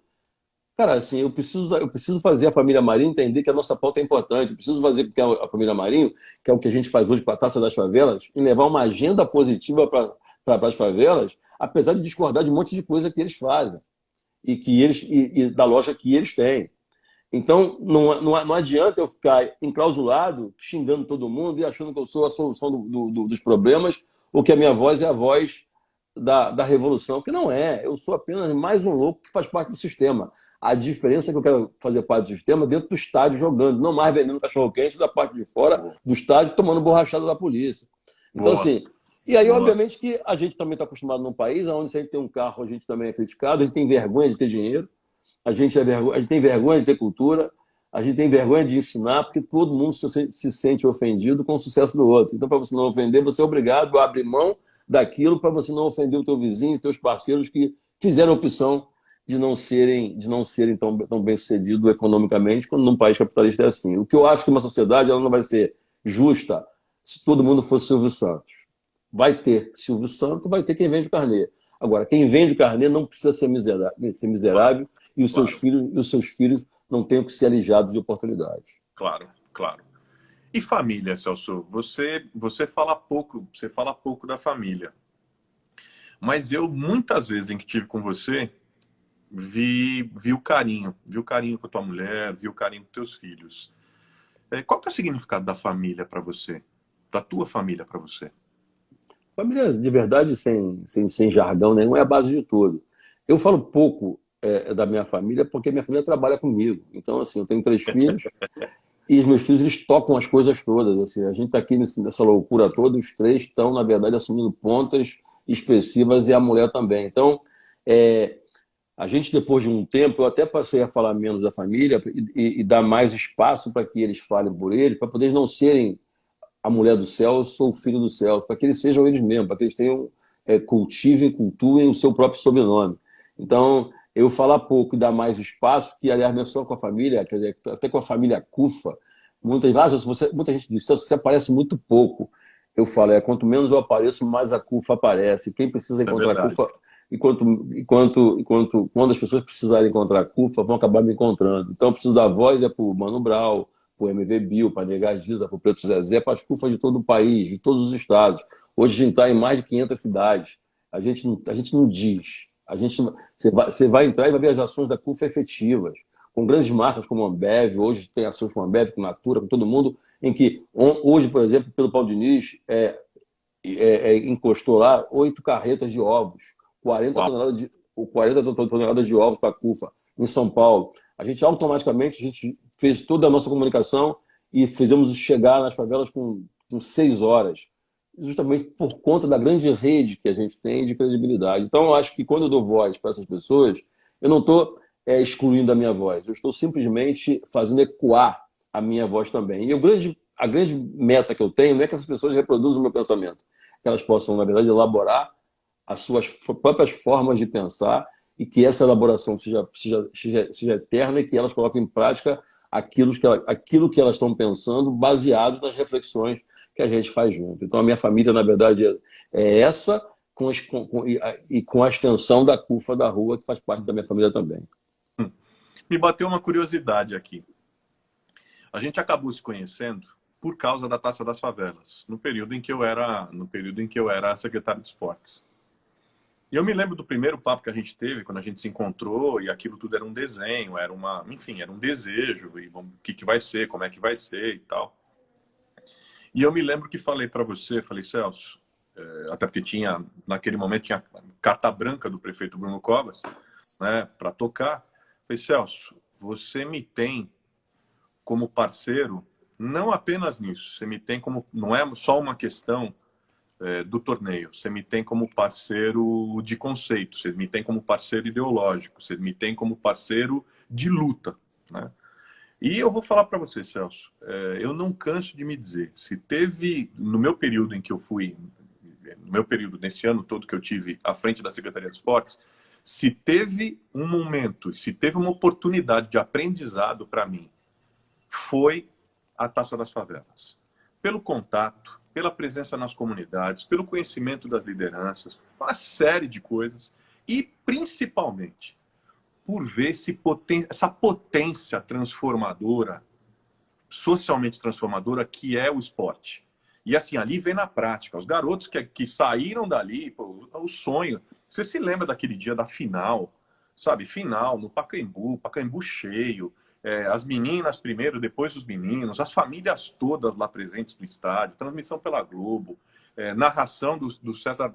S2: Cara, assim, eu preciso fazer a família Marinho entender que a nossa pauta é importante. Eu preciso fazer com que a família Marinho, que é o que a gente faz hoje com a Taça das Favelas, e levar uma agenda positiva para as favelas, apesar de discordar de um monte de coisa que eles fazem e da loja que eles têm. Então, não adianta eu ficar enclausulado, xingando todo mundo e achando que eu sou a solução dos problemas, ou que a minha voz é a voz da revolução, que não é. Eu sou apenas mais um louco que faz parte do sistema. A diferença é que eu quero fazer parte do sistema dentro do estádio jogando, não mais vendendo cachorro-quente da parte de fora do estádio, tomando borrachada da polícia. Então, assim... E aí, obviamente, que a gente também está acostumado num país onde, se a gente tem um carro, a gente também é criticado, a gente tem vergonha de ter dinheiro, a gente tem vergonha de ter cultura, a gente tem vergonha de ensinar, porque todo mundo se sente ofendido com o sucesso do outro. Então, para você não ofender, você é obrigado a abrir mão daquilo para você não ofender o teu vizinho, os teus parceiros que fizeram a opção de não serem tão bem-sucedidos economicamente, quando num país capitalista é assim. O que eu acho que uma sociedade ela não vai ser justa se todo mundo fosse Silvio Santos. Vai ter Silvio Santos, vai ter quem vende o carnê. Agora, quem vende o carnê não precisa ser miserável e os seus filhos não tenham que ser alijados de oportunidades.
S1: Claro, claro. E família, Celso? Você fala pouco da família. Mas eu, muitas vezes em que estive com você, vi o carinho com a tua mulher, vi o carinho com teus filhos. Qual que é o significado da família para você? Da tua família para você?
S2: Família, de verdade, sem jargão nenhum, é a base de tudo. Eu falo pouco da minha família porque minha família trabalha comigo. Então, assim, eu tenho 3 filhos e os meus filhos, eles tocam as coisas todas. Assim, a gente está aqui nessa loucura toda, os 3 estão, na verdade, assumindo pontas expressivas e a mulher também. Então, a gente, depois de um tempo, eu até passei a falar menos da família e dar mais espaço para que eles falem por eles, para poder eles não serem a mulher do céu, eu sou o filho do céu, para que eles sejam eles mesmos, para que eles cultuem o seu próprio sobrenome. Então, eu falar pouco e dar mais espaço, que, aliás, não é só com a família, quer dizer, até com a família CUFA, muita gente diz, você aparece muito pouco. Eu falo, quanto menos eu apareço, mais a CUFA aparece. Quem precisa encontrar a CUFA, quando as pessoas precisarem encontrar a CUFA, vão acabar me encontrando. Então, eu preciso dar voz para o Mano Brown, para o MV Bill, para Negar Giza, para o Preto Zezé, para as CUFAs de todo o país, de todos os estados. Hoje a gente está em mais de 500 cidades. A gente não diz. Você vai entrar e vai ver as ações da CUFA efetivas, com grandes marcas como a Ambev. Hoje tem ações com a Ambev, com a Natura, com todo mundo, em que hoje, por exemplo, pelo Paulo Diniz, encostou lá 8 carretas de ovos, 40 toneladas de ovos para a CUFA, em São Paulo. A gente automaticamente fez toda a nossa comunicação e fizemos chegar nas favelas com 6 horas, justamente por conta da grande rede que a gente tem de credibilidade. Então, eu acho que quando eu dou voz para essas pessoas, eu não estou excluindo a minha voz, eu estou simplesmente fazendo ecoar a minha voz também. E a grande meta que eu tenho não é que essas pessoas reproduzam o meu pensamento, que elas possam, na verdade, elaborar as suas próprias formas de pensar e que essa elaboração seja eterna e que elas coloquem em prática aquilo que elas estão pensando, baseado nas reflexões que a gente faz junto. Então, a minha família, na verdade, é essa, com a extensão da CUFA da Rua, que faz parte da minha família também.
S1: Me bateu uma curiosidade aqui. A gente acabou se conhecendo por causa da Taça das Favelas, no período em que eu era secretário de esportes. E eu me lembro do primeiro papo que a gente teve, quando a gente se encontrou, e aquilo tudo era um desenho, era um desejo, e o que vai ser, como é que vai ser e tal. E eu me lembro que falei para você, falei, Celso, até porque naquele momento tinha carta branca do prefeito Bruno Covas, né, para tocar. Falei, Celso, você me tem como parceiro, não apenas nisso, você me tem como, não é só uma questão do torneio, você me tem como parceiro de conceito, você me tem como parceiro ideológico, você me tem como parceiro de luta, né? E eu vou falar para você, Celso, eu não canso de me dizer, se teve, no meu período em que eu fui, no meu período, nesse ano todo que eu tive à frente da Secretaria de Esportes, se teve um momento, se teve uma oportunidade de aprendizado para mim, foi a Taça das Favelas. Pelo contato, pela presença nas comunidades, pelo conhecimento das lideranças, uma série de coisas, e principalmente por ver essa potência transformadora, socialmente transformadora, que é o esporte. E assim, ali vem na prática. Os garotos que saíram dali, pô, o sonho. Você se lembra daquele dia da final, sabe? Final no Pacaembu cheio, as meninas primeiro, depois os meninos, as famílias todas lá presentes no estádio, transmissão pela Globo, narração do César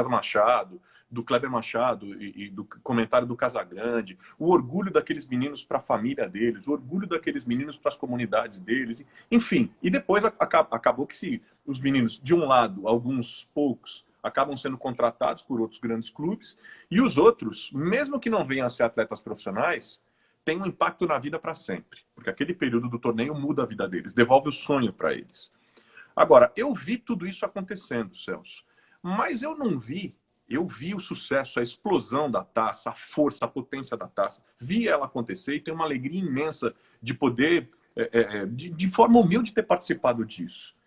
S1: Machado, do Kleber Machado e do comentário do Casagrande, o orgulho daqueles meninos para a família deles, o orgulho daqueles meninos para as comunidades deles, enfim. E depois acabou que os meninos, de um lado, alguns poucos, acabam sendo contratados por outros grandes clubes, e os outros, mesmo que não venham a ser atletas profissionais, têm um impacto na vida para sempre, porque aquele período do torneio muda a vida deles, devolve o sonho para eles. Agora, eu vi tudo isso acontecendo, Celso, mas eu vi o sucesso, a explosão da taça, a força, a potência da taça, vi ela acontecer e tenho uma alegria imensa de poder, de forma humilde, ter participado disso.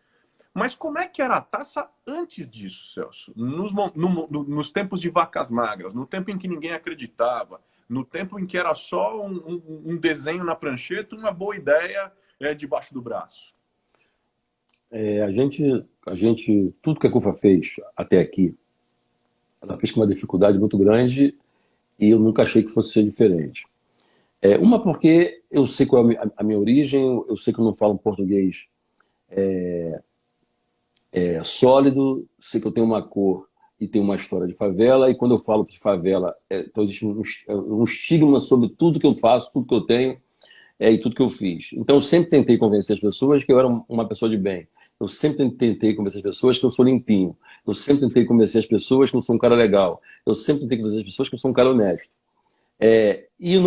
S1: Mas como é que era a taça antes disso, Celso? Nos tempos de vacas magras, no tempo em que ninguém acreditava, no tempo em que era só um desenho na prancheta, uma boa ideia debaixo do braço.
S2: Tudo que a CUFA fez até aqui, ela fez com uma dificuldade muito grande e eu nunca achei que fosse ser diferente. Uma porque eu sei qual é a minha origem, eu sei que eu não falo português sólido, sei que eu tenho uma cor e tenho uma história de favela, e quando eu falo de favela, então existe um estigma sobre tudo que eu faço, tudo que eu tenho e tudo que eu fiz. Então eu sempre tentei convencer as pessoas que eu era uma pessoa de bem. Eu sempre tentei convencer as pessoas que eu sou limpinho. Eu sempre tentei convencer as pessoas que eu sou um cara legal. Eu sempre tentei convencer as pessoas que eu sou um cara honesto. E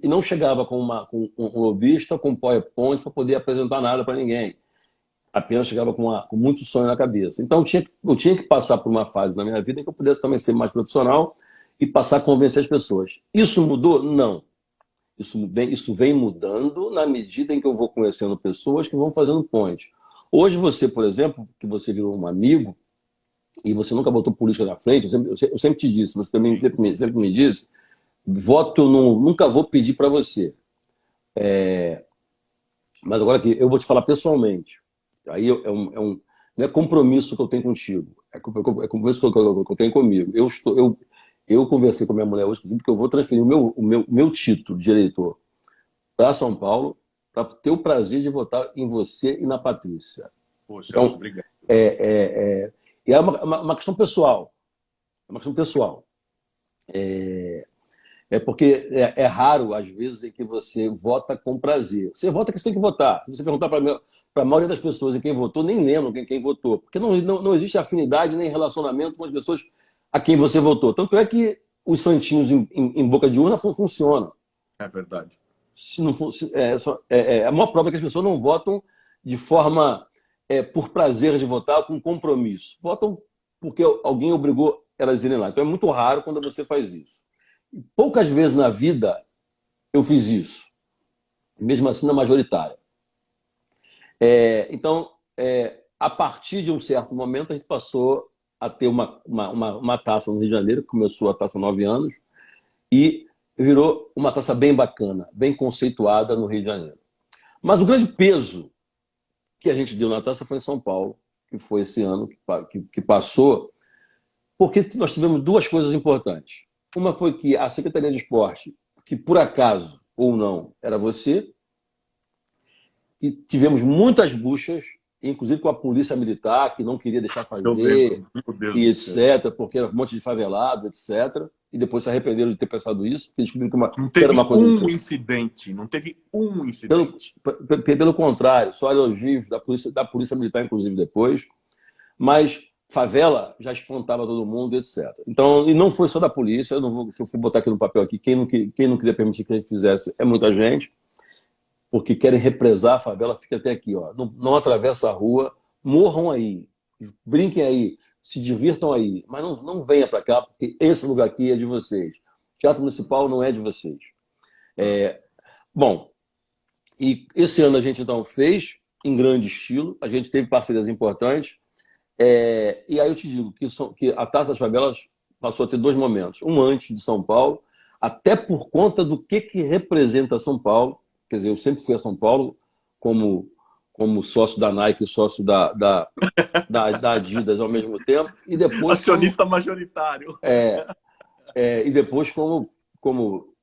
S2: não chegava com um lobista, com um PowerPoint para poder apresentar nada para ninguém. Apenas chegava com muito sonho na cabeça. Então eu tinha que passar por uma fase na minha vida em que eu pudesse também ser mais profissional e passar a convencer as pessoas. Isso mudou? Não. Isso vem mudando na medida em que eu vou conhecendo pessoas que vão fazendo ponte. Hoje você, por exemplo, que você virou um amigo, e você nunca botou política na frente, eu sempre te disse, você também sempre me disse, voto eu nunca vou pedir para você. Mas agora aqui, eu vou te falar pessoalmente. Aí não é compromisso que eu tenho contigo, é compromisso que eu tenho comigo. Eu conversei com a minha mulher hoje, inclusive, que eu vou transferir o meu título de eleitor para São Paulo, para ter o prazer de votar em você e na Patrícia.
S1: Poxa,
S2: Então,
S1: obrigado.
S2: é uma questão pessoal. É uma questão pessoal. É porque é raro, às vezes, em que você vota com prazer. Você vota que você tem que votar. Se você perguntar para a maioria das pessoas em quem votou, nem lembram quem votou. Porque não existe afinidade nem relacionamento com as pessoas a quem você votou. Tanto é que os santinhos em boca de urna funcionam.
S1: É verdade.
S2: Se não for, a maior prova é que as pessoas não votam de forma por prazer de votar, com compromisso. Votam porque alguém obrigou elas a irem lá. Então é muito raro quando você faz isso. Poucas vezes na vida eu fiz isso, mesmo assim na majoritária. Então, a partir de um certo momento, a gente passou a ter uma taça no Rio de Janeiro, que começou a taça há 9 anos, e virou uma taça bem bacana, bem conceituada no Rio de Janeiro. Mas o grande peso que a gente deu na taça foi em São Paulo, que foi esse ano que passou, porque nós tivemos duas coisas importantes. Uma foi que a Secretaria de Esporte, que por acaso ou não era você, e tivemos muitas buchas, inclusive com a polícia militar, que não queria deixar fazer, e etc., porque era um monte de favelado, etc., e depois se arrependeram de ter pensado isso, porque descobriram que era uma coisa...
S1: Não teve um incidente.
S2: Pelo contrário, só elogios da polícia militar, inclusive, depois, mas favela já espantava todo mundo, etc. Então, e não foi só da polícia, se eu for botar aqui no papel aqui, quem não queria permitir que a gente fizesse é muita gente, porque querem represar a favela, fica até aqui, ó. Não atravessa a rua, morram aí, brinquem aí, se divirtam aí, mas não venha para cá, porque esse lugar aqui é de vocês. O Teatro Municipal não é de vocês. Bom, e esse ano a gente então fez em grande estilo, a gente teve parcerias importantes, e aí eu te digo que a Taça das Favelas passou a ter 2 momentos. Um antes de São Paulo, até por conta do que representa São Paulo. Quer dizer, eu sempre fui a São Paulo como sócio da Nike e sócio da Adidas ao mesmo tempo. E depois
S1: acionista majoritário.
S2: E depois como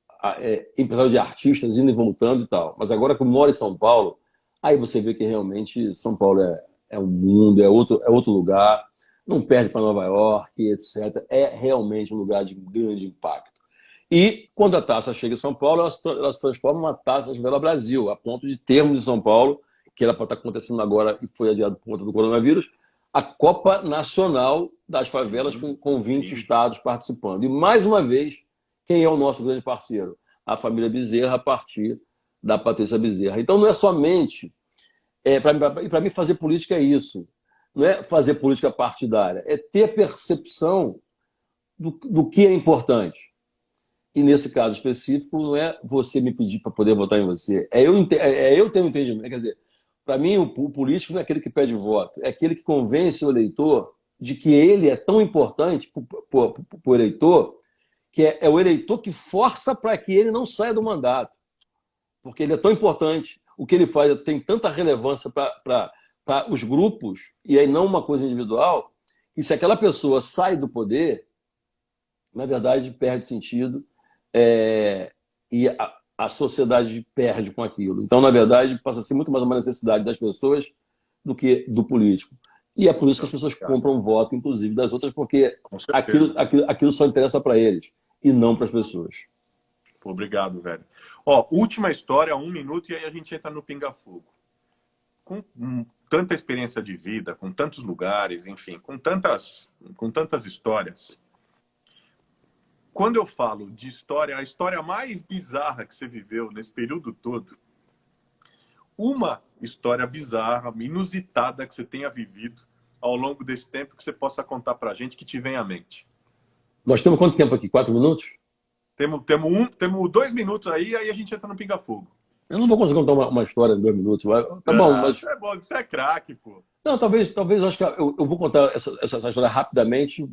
S2: empresário de artistas, indo e voltando e tal. Mas agora que eu moro em São Paulo, aí você vê que realmente São Paulo é um mundo, é outro lugar, não perde para Nova York, etc. É realmente um lugar de grande impacto. E quando a taça chega em São Paulo, ela se transforma em uma Taça Favela Brasil, a ponto de termos em São Paulo, que era para estar acontecendo agora e foi adiado por conta do coronavírus, a Copa Nacional das Favelas com 20 estados participando. E mais uma vez, quem é o nosso grande parceiro? A família Bezerra, a partir da Patrícia Bezerra. Então não é somente... para mim, fazer política é isso. Não é fazer política partidária, é ter percepção do que é importante. E nesse caso específico, não é você me pedir para poder votar em você. Eu ter um entendimento. Quer dizer, para mim, o político não é aquele que pede voto, é aquele que convence o eleitor de que ele é tão importante para o eleitor, que é o eleitor que força para que ele não saia do mandato. Porque ele é tão importante, o que ele faz tem tanta relevância para os grupos, e aí não uma coisa individual, que se aquela pessoa sai do poder, na verdade perde sentido, e a sociedade perde com aquilo. Então, na verdade, passa a ser muito mais uma necessidade das pessoas do que do político. E é por isso que as pessoas compram voto, inclusive, das outras, porque aquilo só interessa para eles e não para as pessoas.
S1: Obrigado, velho. Ó, última história, 1 minuto, e aí a gente entra no pinga-fogo. Com tanta experiência de vida, com tantos lugares, enfim, com tantas histórias. Quando eu falo de história, a história mais bizarra que você viveu nesse período todo, uma história bizarra, inusitada que você tenha vivido ao longo desse tempo que você possa contar pra gente, que te vem à mente.
S2: Nós temos quanto tempo aqui? 4 minutos?
S1: Temos 2 minutos aí a gente entra no pinga-fogo.
S2: Eu não vou conseguir contar uma história em 2 minutos. Tá bom,
S1: Ah,
S2: mas...
S1: você é bom, você é craque, pô.
S2: Não, talvez acho que eu vou contar essa história rapidamente,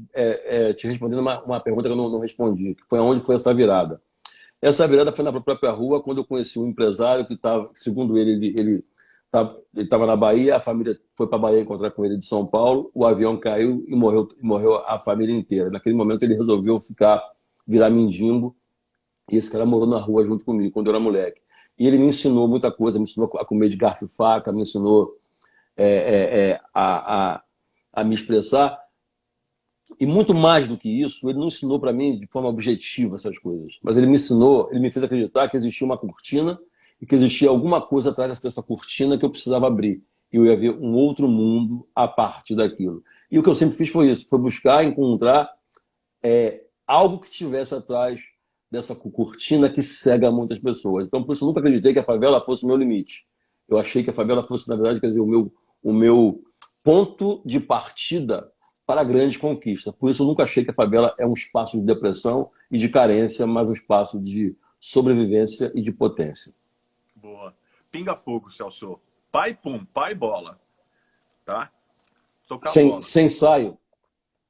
S2: te respondendo uma pergunta que eu não respondi, que foi onde foi essa virada. Essa virada foi na própria rua, quando eu conheci um empresário que estava, segundo ele estava na Bahia, a família foi para a Bahia encontrar com ele de São Paulo, o avião caiu e morreu a família inteira. Naquele momento ele resolveu virar mendigo, e esse cara morou na rua junto comigo, quando eu era moleque. E ele me ensinou muita coisa, me ensinou a comer de garfo e faca, me ensinou a me expressar. E muito mais do que isso, ele não ensinou para mim de forma objetiva essas coisas, mas ele me ensinou, ele me fez acreditar que existia uma cortina e que existia alguma coisa atrás dessa cortina que eu precisava abrir. E eu ia ver um outro mundo a partir daquilo. E o que eu sempre fiz foi isso, foi buscar encontrar algo que estivesse atrás dessa cortina que cega muitas pessoas. Então, por isso, eu nunca acreditei que a favela fosse o meu limite. Eu achei que a favela fosse, na verdade, quer dizer, o meu ponto de partida para a grande conquista. Por isso, eu nunca achei que a favela é um espaço de depressão e de carência, mas um espaço de sobrevivência e de potência.
S1: Boa. Pinga fogo, Celso. Pai, pum, pai, bola. Tá? Tocar bola.
S2: Sem ensaio.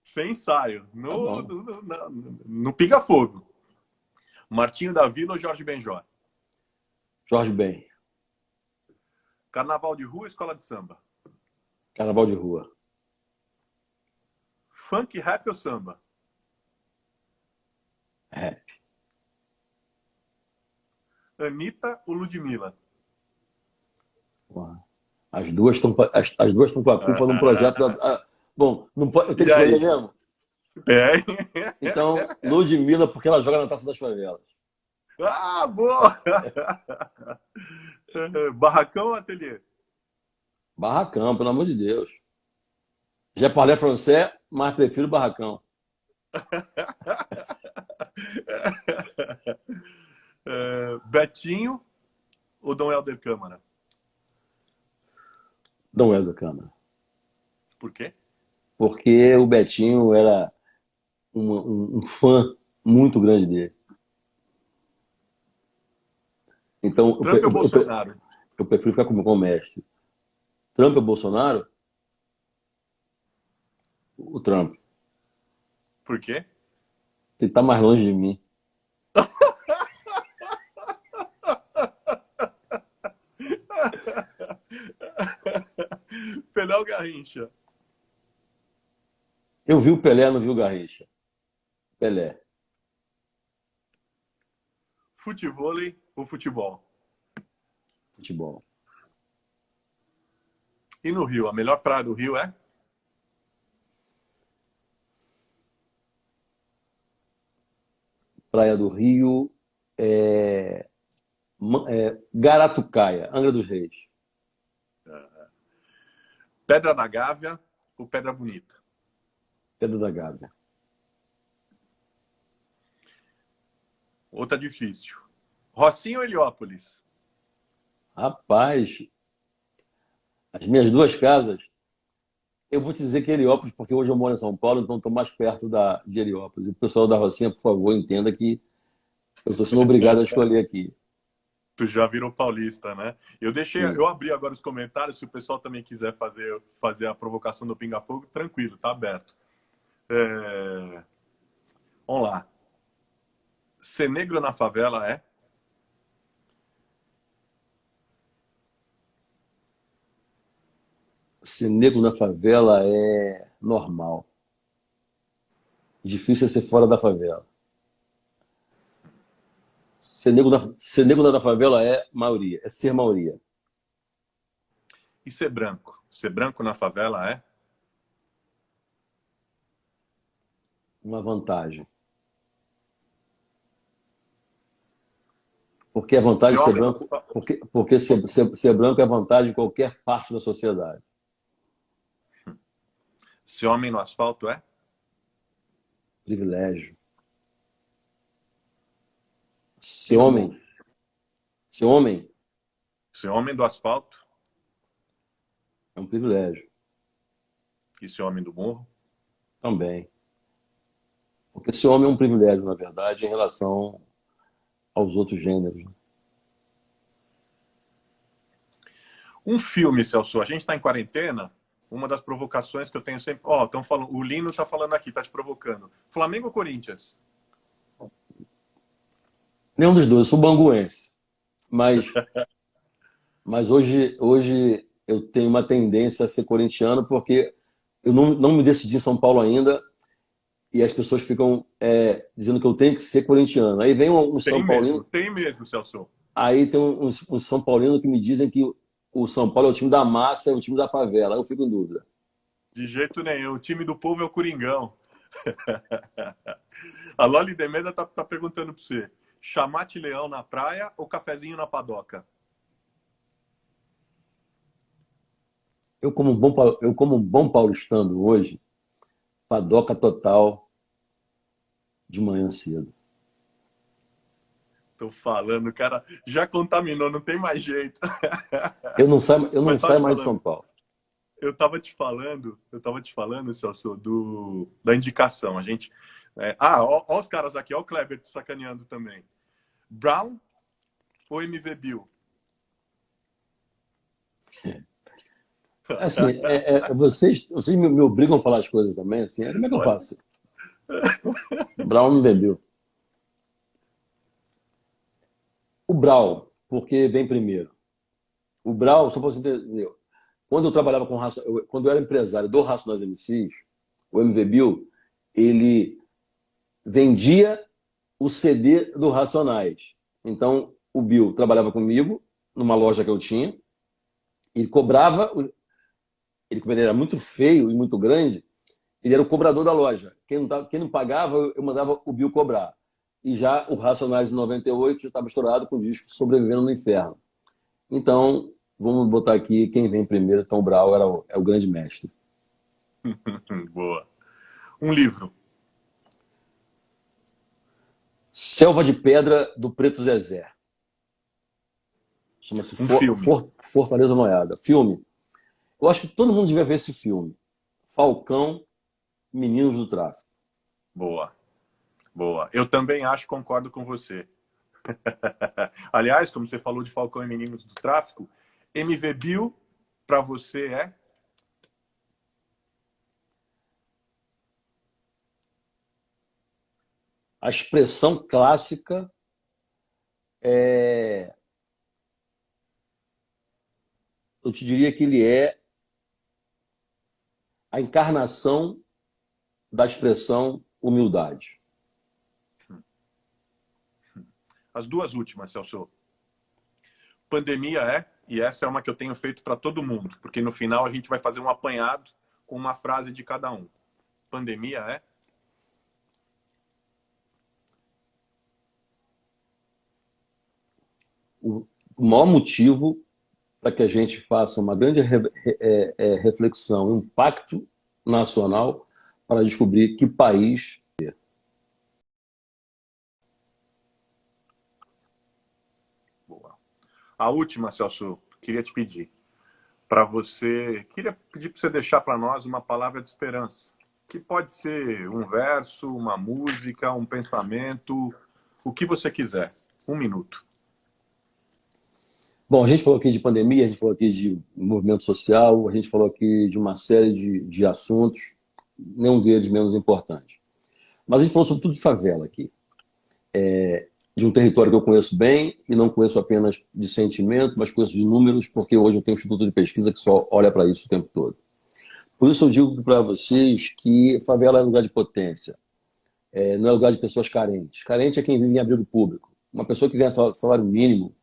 S1: Sem ensaio.
S2: Tá bom.
S1: No Pinga Fogo. Martinho da Vila ou Jorge Benjor?
S2: Jorge Ben.
S1: Carnaval de rua ou escola de samba?
S2: Carnaval de rua.
S1: Funk, rap ou samba?
S2: Rap.
S1: Anitta ou Ludmilla?
S2: As duas estão com a culpa num projeto bom, não pode, eu tenho que escolher mesmo? Então, Ludmilla, porque ela joga na Taça das Favelas.
S1: Ah, boa! Barracão ou ateliê?
S2: Barracão, pelo amor de Deus. Já parlé francês, mas prefiro barracão.
S1: Betinho ou Dom Helder Câmara?
S2: Dom Helder Câmara.
S1: Por quê?
S2: Porque o Betinho era um fã muito grande dele. Então,
S1: Trump ou Bolsonaro?
S2: Eu prefiro ficar com o mestre. Trump ou Bolsonaro? O Trump.
S1: Por quê?
S2: Ele tá mais longe de mim.
S1: Pelé ou Garrincha?
S2: Eu vi o Pelé, não vi o Garrincha. Pelé.
S1: Futevôlei ou futebol?
S2: Futebol.
S1: E no Rio? A melhor praia do Rio é?
S2: Praia do Rio, Garatucaia, Angra dos Reis.
S1: Pedra da Gávea ou Pedra Bonita?
S2: Pedra da Gávea.
S1: Outra difícil. Rocinha ou Heliópolis?
S2: Rapaz, as minhas duas casas, eu vou te dizer que é Heliópolis, porque hoje eu moro em São Paulo, então estou mais perto de Heliópolis. O pessoal da Rocinha, por favor, entenda que eu estou sendo obrigado a escolher aqui.
S1: Tu já virou paulista, né?
S2: Sim.
S1: Eu abri agora os comentários, se o pessoal também quiser fazer a provocação do Pinga Fogo, tranquilo, tá aberto. Vamos lá. Ser negro na favela é?
S2: Ser negro na favela é normal. Difícil é ser fora da favela. Ser negro na favela é maioria, é ser maioria.
S1: E ser branco? Ser branco na favela é?
S2: Uma vantagem. Porque a vantagem de ser branco, porque ser branco é vantagem em qualquer parte da sociedade.
S1: Ser homem no asfalto é?
S2: Privilégio. Ser homem. Ser homem
S1: Ser homem do asfalto
S2: é um privilégio
S1: e ser homem do morro?
S2: também. Porque ser homem é um privilégio, na verdade, em relação aos outros gêneros.
S1: Um filme, Celso. A gente está em quarentena. Uma das provocações que eu tenho sempre... Ó, estão falando... O Lino está falando aqui, está te provocando. Flamengo ou Corinthians?
S2: Nenhum dos dois, eu sou banguense. Mas, mas hoje eu tenho uma tendência a ser corintiano porque eu não me decidi em São Paulo ainda e as pessoas ficam dizendo que eu tenho que ser corintiano. Aí vem um São Paulino...
S1: Tem mesmo, Celso.
S2: Aí tem uns São Paulinos que me dizem que o São Paulo é o time da massa, é o time da favela. Aí eu fico em dúvida.
S1: De jeito nenhum. O time do povo é o Coringão. A Loli Demeda tá perguntando para você. Chamate leão na praia ou cafezinho na padoca?
S2: Eu, como um bom paulistano hoje, padoca total de manhã cedo.
S1: Tô falando, o cara já contaminou, não tem mais jeito.
S2: Eu não saio mais de São Paulo.
S1: Eu tava te falando, Celso, da indicação. A gente. Ó os caras aqui, ó o Kleber te sacaneando também. Brown ou MV Bill?
S2: Assim, vocês me obrigam a falar as coisas também, assim, como é que eu faço? Brown me bebeu. O Brau, porque vem primeiro. O Brau, só para você entender, quando eu trabalhava quando eu era empresário do Racionais MCs, o MV Bill, ele vendia o CD do Racionais. Então, o Bill trabalhava comigo numa loja que eu tinha, ele cobrava, ele era muito feio e muito grande, ele era o cobrador da loja. Quem não pagava, eu mandava o Bill cobrar. E já o Racionais de 98 já estava estourado com o disco Sobrevivendo no Inferno. Então, vamos botar aqui quem vem primeiro. Tom Brau é o grande mestre.
S1: Boa. Um livro.
S2: Selva de Pedra, do Preto Zezé. Chama-se Fortaleza Noiada. Filme. Eu acho que todo mundo devia ver esse filme. Falcão, Meninos do Tráfico.
S1: Boa. Boa. Eu também acho, concordo com você. Aliás, como você falou de Falcão e Meninos do Tráfico, MV Bill, para você é?
S2: A expressão clássica eu te diria que ele é a encarnação da expressão humildade.
S1: As duas últimas, Celso. Pandemia e essa é uma que eu tenho feito para todo mundo, porque no final a gente vai fazer um apanhado com uma frase de cada um. Pandemia é?
S2: O maior motivo para que a gente faça uma grande reflexão, um pacto nacional para descobrir que país é.
S1: Boa. A última, Celso, queria te pedir para você, deixar para nós uma palavra de esperança, que pode ser um verso, uma música, um pensamento, o que você quiser. 1 minuto.
S2: Bom, a gente falou aqui de pandemia, a gente falou aqui de movimento social, a gente falou aqui de uma série de assuntos, nenhum deles menos importante. Mas a gente falou sobretudo de favela aqui. De um território que eu conheço bem, e não conheço apenas de sentimento, mas conheço de números, porque hoje eu tenho um instituto de pesquisa que só olha para isso o tempo todo. Por isso eu digo para vocês que favela é lugar de potência, não é lugar de pessoas carentes. Carente é quem vive em abrigo público. Uma pessoa que ganha salário mínimo,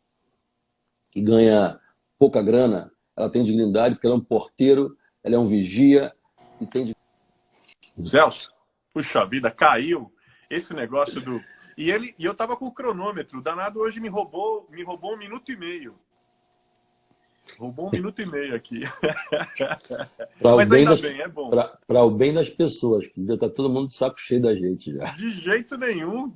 S2: que ganha pouca grana, ela tem dignidade porque ela é um porteiro, ela é um vigia e tem...
S1: Celso, puxa vida, caiu esse negócio do... E eu tava com o cronômetro, o danado hoje me roubou 1 minuto e meio. Roubou 1 minuto e meio aqui. Mas ainda bem, é bom.
S2: Para o bem das pessoas, que já tá todo mundo de saco cheio da gente já.
S1: De jeito nenhum.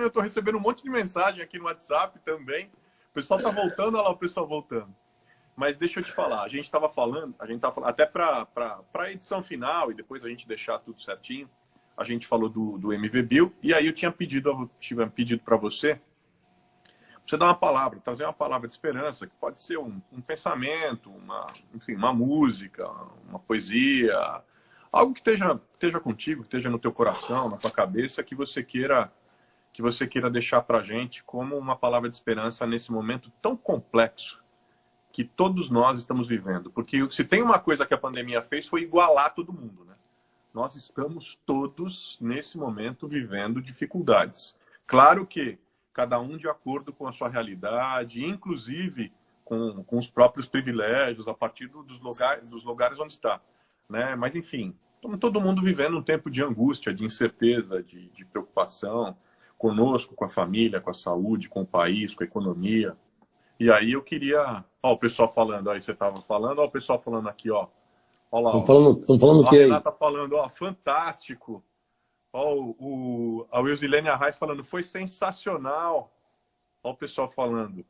S1: Eu tô recebendo um monte de mensagem aqui no WhatsApp também. O pessoal tá voltando, olha lá o pessoal voltando. Mas deixa eu te falar, a gente tava falando até para a edição final e depois a gente deixar tudo certinho, a gente falou do MV Bill, e aí eu tinha pedido para você você dar uma palavra, trazer uma palavra de esperança, que pode ser um pensamento, enfim, uma música, uma poesia, algo que esteja contigo, que esteja no teu coração, na tua cabeça, que você queira deixar para a gente como uma palavra de esperança nesse momento tão complexo que todos nós estamos vivendo. Porque se tem uma coisa que a pandemia fez foi igualar todo mundo, né? Nós estamos todos, nesse momento, vivendo dificuldades. Claro que cada um de acordo com a sua realidade, inclusive com os próprios privilégios, a partir dos lugares onde está, né? Mas, enfim, estamos todo mundo vivendo um tempo de angústia, de incerteza, de preocupação, conosco, com a família, com a saúde, com o país, com a economia. E aí eu queria... Ó, o pessoal falando, aí você estava falando, ó, o pessoal falando aqui, ó. Ó lá,
S2: Estão falando o
S1: a
S2: quê aí?
S1: Renata falando, ó, fantástico. Ó, a Wilzilene Arraes falando, foi sensacional. Ó o pessoal falando.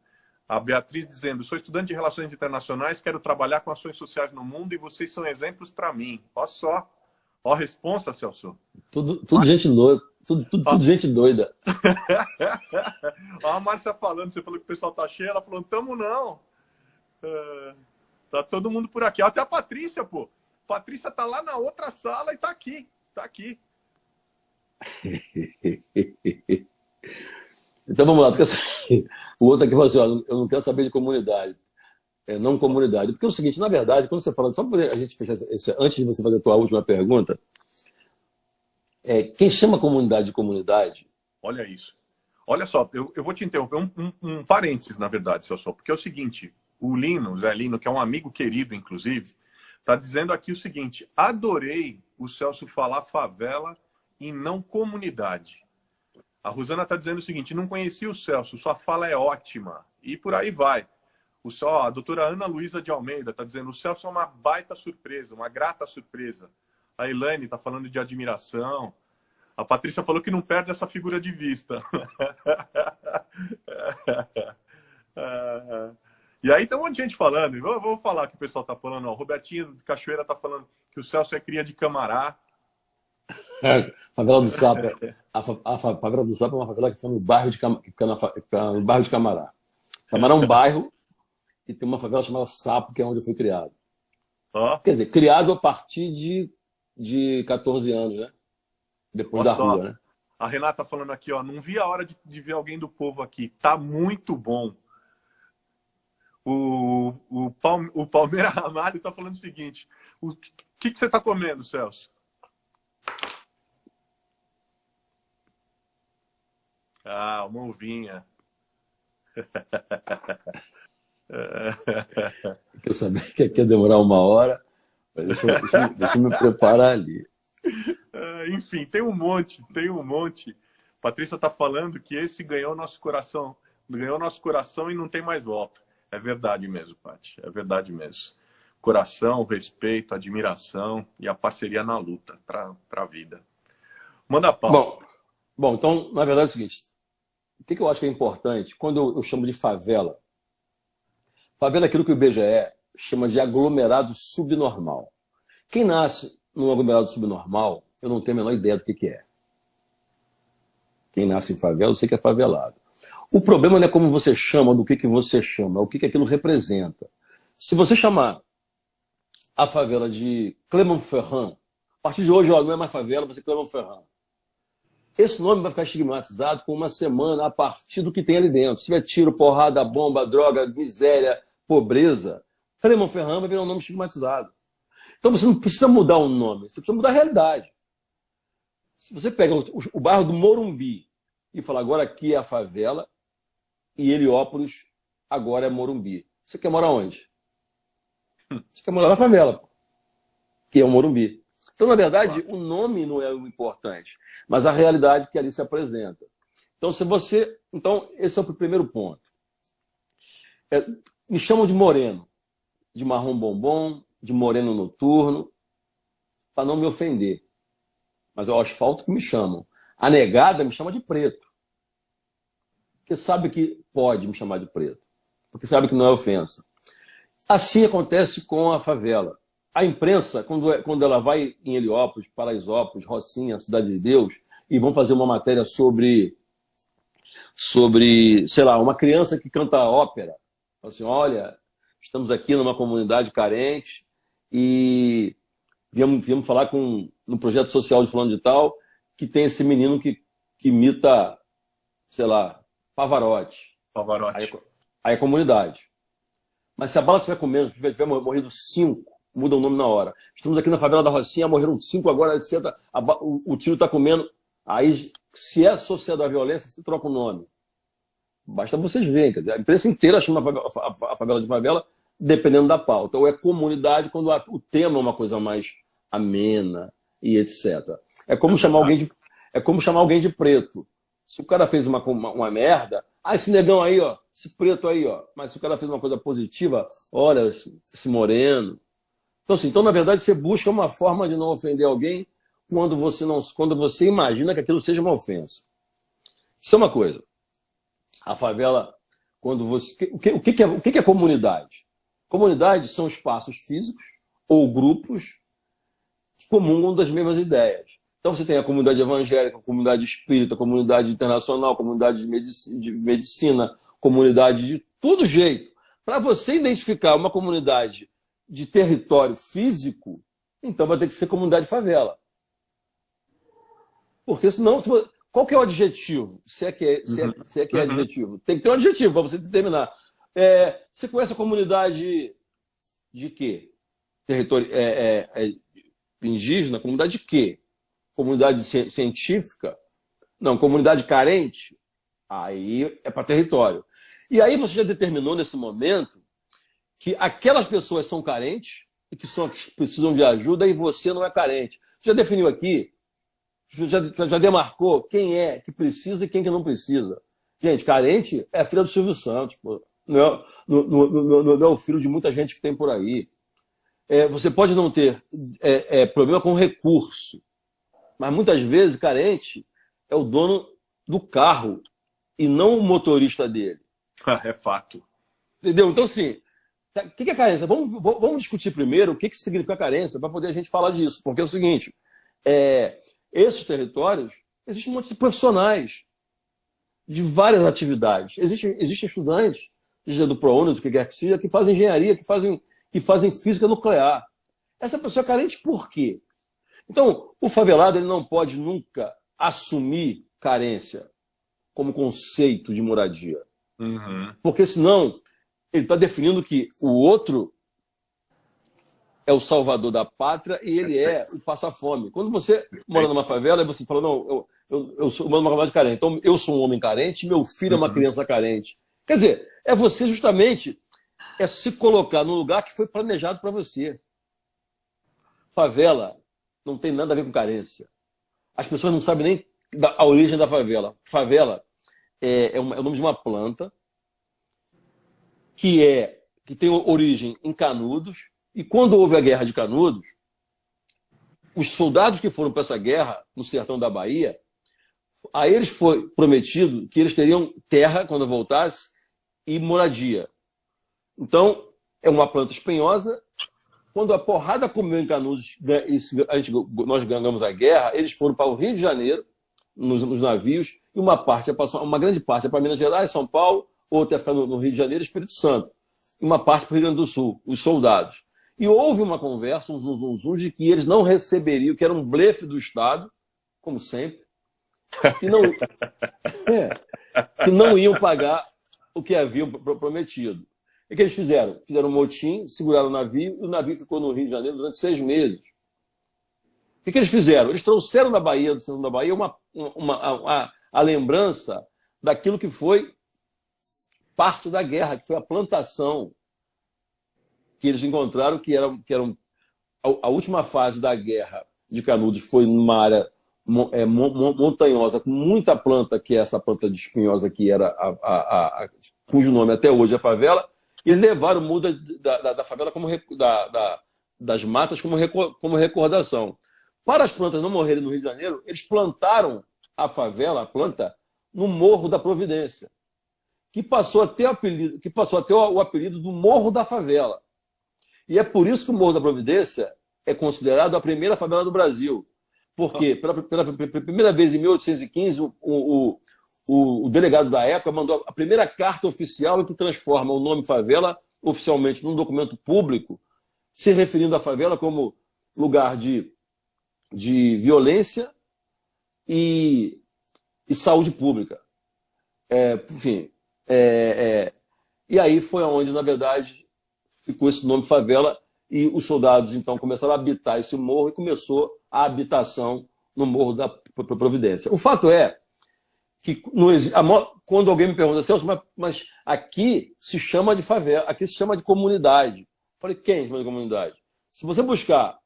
S1: A Beatriz dizendo, sou estudante de Relações Internacionais, quero trabalhar com ações sociais no mundo e vocês são exemplos para mim. Ó só. Ó a responsa, Celso.
S2: Tudo gente doida. Tudo gente doida.
S1: Ó a Márcia falando, você falou que o pessoal tá cheio, ela falou, tamo não. Tá todo mundo por aqui. Até a Patrícia, pô. Patrícia tá lá na outra sala e tá aqui. Tá aqui.
S2: Então vamos lá. O outro aqui falou assim, ó, eu não quero saber de comunidade. Não comunidade. Porque é o seguinte, na verdade, quando você fala, só para a gente fechar antes de você fazer a tua última pergunta, quem chama comunidade de comunidade...
S1: Olha isso. Olha só, eu vou te interromper um parênteses, na verdade, Celso, porque é o seguinte, o Lino, Zé Lino, que é um amigo querido, inclusive, está dizendo aqui o seguinte, adorei o Celso falar favela e não comunidade. A Rosana está dizendo o seguinte, não conheci o Celso, sua fala é ótima. E por aí vai. A doutora Ana Luísa de Almeida está dizendo, o Celso é uma baita surpresa, uma grata surpresa. A Elaine está falando de admiração. A Patrícia falou que não perde essa figura de vista. E aí tem um monte de gente falando. Eu vou falar o que o pessoal está falando. O Robertinho de Cachoeira está falando que o Celso é cria de Camará.
S2: Favela do Sapo. A favela do Sapo é uma favela que fica no bairro no bairro de Camará. Camará é um bairro e tem uma favela chamada Sapo, que é onde eu fui criado.
S1: Oh.
S2: Quer dizer, criado a partir de 14 anos, né? Depois da rua, né?
S1: A Renata falando aqui, ó, não vi a hora de ver alguém do povo aqui. Tá muito bom. O Palmeira Ramalho tá falando o seguinte. O que você tá comendo, Celso? Ah, uma uvinha.
S2: Quer saber que aqui ia demorar 1 hora? Deixa eu me preparar ali.
S1: Enfim, tem um monte. Patrícia está falando que esse ganhou nosso coração e não tem mais volta. É verdade mesmo, Paty. É verdade mesmo. Coração, respeito, admiração e a parceria na luta para a vida. Manda pau.
S2: Bom, então, na verdade é o seguinte. O que eu acho que é importante? Quando eu chamo de favela, favela é aquilo que o IBGE chama de aglomerado subnormal. Quem nasce num aglomerado subnormal, eu não tenho a menor ideia do que é. Quem nasce em favela, eu sei que é favelado. O problema não é como você chama, do que você chama, é o que aquilo representa. Se você chamar a favela de Clermont-Ferrand, a partir de hoje, ó, não é mais favela, vai ser Clermont-Ferrand. Esse nome vai ficar estigmatizado por 1 semana a partir do que tem ali dentro. Se tiver tiro, porrada, bomba, droga, miséria, pobreza, Clermont-Ferrand vai virar um nome estigmatizado. Então você não precisa mudar o nome, você precisa mudar a realidade. Se você pega o bairro do Morumbi e fala agora aqui é a favela e Heliópolis agora é Morumbi. Você quer morar onde? Você quer morar na favela, que é o Morumbi. Então, na verdade, o nome não é o importante, mas a realidade que ali se apresenta. Então, então esse é o primeiro ponto. Me chamam de moreno, de marrom bombom, de moreno noturno, para não me ofender. Mas é o asfalto que me chamam. A negada me chama de preto. Porque sabe que pode me chamar de preto. Porque sabe que não é ofensa. Assim acontece com a favela. A imprensa, quando ela vai em Heliópolis, Paraisópolis, Rocinha, Cidade de Deus, e vão fazer uma matéria sobre sobre, sei lá, uma criança que canta ópera. Fala assim, olha, estamos aqui numa comunidade carente e viemos falar no projeto social de fulano de tal, que tem esse menino que imita, sei lá, Pavarotti.
S1: Pavarotti.
S2: Aí é comunidade. Mas se a bala estiver comendo, se tiver morrido 5, muda o nome na hora. Estamos aqui na favela da Rocinha, morreram 5, agora o tiro está comendo. Aí, se é associado à violência, se troca o nome. Basta vocês verem. Quer dizer, a imprensa inteira chama a favela de favela, dependendo da pauta. Ou é comunidade, quando o tema é uma coisa mais amena e etc. É como chamar alguém de preto. Se o cara fez uma merda, esse negão aí, ó, esse preto aí, ó. Mas se o cara fez uma coisa positiva, olha, esse moreno. Então, assim, na verdade, você busca uma forma de não ofender alguém quando você imagina que aquilo seja uma ofensa. Isso é uma coisa. A favela, quando você. O que é comunidade? Comunidade são espaços físicos ou grupos que comungam das mesmas ideias. Então você tem a comunidade evangélica, a comunidade espírita, a comunidade internacional, a comunidade de medicina, comunidade de todo jeito. Para você identificar uma comunidade de território físico, então vai ter que ser comunidade favela. Porque senão, qual que é o adjetivo? Se é que é adjetivo. Tem que ter um adjetivo para você determinar. Você conhece a comunidade de quê? Território indígena? Comunidade de quê? Comunidade científica? Não, comunidade carente? Aí é para território. E aí você já determinou nesse momento que aquelas pessoas são carentes e que precisam de ajuda e você não é carente. Você já definiu aqui, já demarcou quem é que precisa e quem que não precisa. Gente, carente é a filha do Silvio Santos, pô. Não é o filho de muita gente que tem por aí. Você pode não ter problema com recurso, mas muitas vezes carente é o dono do carro e não o motorista dele.
S1: É fato.
S2: Entendeu? Então, assim, o que é carência? Vamos discutir primeiro o que significa carência para poder a gente falar disso. Porque é o seguinte, esses territórios, existem um monte de profissionais de várias atividades. Existem estudantes, seja do ProUni, do que quer que seja, que fazem engenharia, que fazem física nuclear. Essa pessoa é carente por quê? Então, o favelado ele não pode nunca assumir carência como conceito de moradia.
S1: Uhum.
S2: Porque senão ele está definindo que o outro é o salvador da pátria e ele é o passa-fome. Quando você mora numa favela, você fala, não, eu moro numa favela de carente, então eu sou um homem carente, meu filho é uma criança carente. Quer dizer, é você justamente se colocar no lugar que foi planejado para você. Favela não tem nada a ver com carência. As pessoas não sabem nem a origem da favela. Favela é o nome de uma planta que tem origem em Canudos, e quando houve a Guerra de Canudos, os soldados que foram para essa guerra no sertão da Bahia, a eles foi prometido que eles teriam terra quando voltasse e moradia. Então, é uma planta espinhosa. Quando a porrada comeu em Canudos, nós ganhamos a guerra, eles foram para o Rio de Janeiro, nos navios, e uma grande parte é para Minas Gerais, São Paulo, outra ia ficar no Rio de Janeiro e Espírito Santo. E uma parte para o Rio Grande do Sul, os soldados. E houve uma conversa, um zum de que eles não receberiam, que era um blefe do Estado, como sempre, que não iam pagar o que haviam prometido. E o que eles fizeram? Fizeram um motim, seguraram o navio, e o navio ficou no Rio de Janeiro durante 6 meses. O que eles fizeram? Eles trouxeram da Bahia, do centro da Bahia, a lembrança daquilo que foi parte da guerra, que foi a plantação que eles encontraram, que era a última fase da guerra de Canudos foi numa área montanhosa, com muita planta, que é essa planta de espinhosa, que era cujo nome até hoje é favela, e eles levaram o muda da favela das matas como recordação. Para as plantas não morrerem no Rio de Janeiro, eles plantaram a planta, no Morro da Providência, que passou a ter o apelido do Morro da Favela. E é por isso que o Morro da Providência é considerado a primeira favela do Brasil. Porque, pela primeira vez em 1815, o delegado da época mandou a primeira carta oficial em que transforma o nome favela oficialmente num documento público, se referindo à favela como lugar de violência e saúde pública. Enfim, e aí foi onde, na verdade, ficou esse nome favela, e os soldados, então, começaram a habitar esse morro e começou a habitação no Morro da Providência. O fato é que quando alguém me pergunta, Celso, mas aqui se chama de favela, aqui se chama de comunidade. Eu falei, quem chama de comunidade? Se você buscar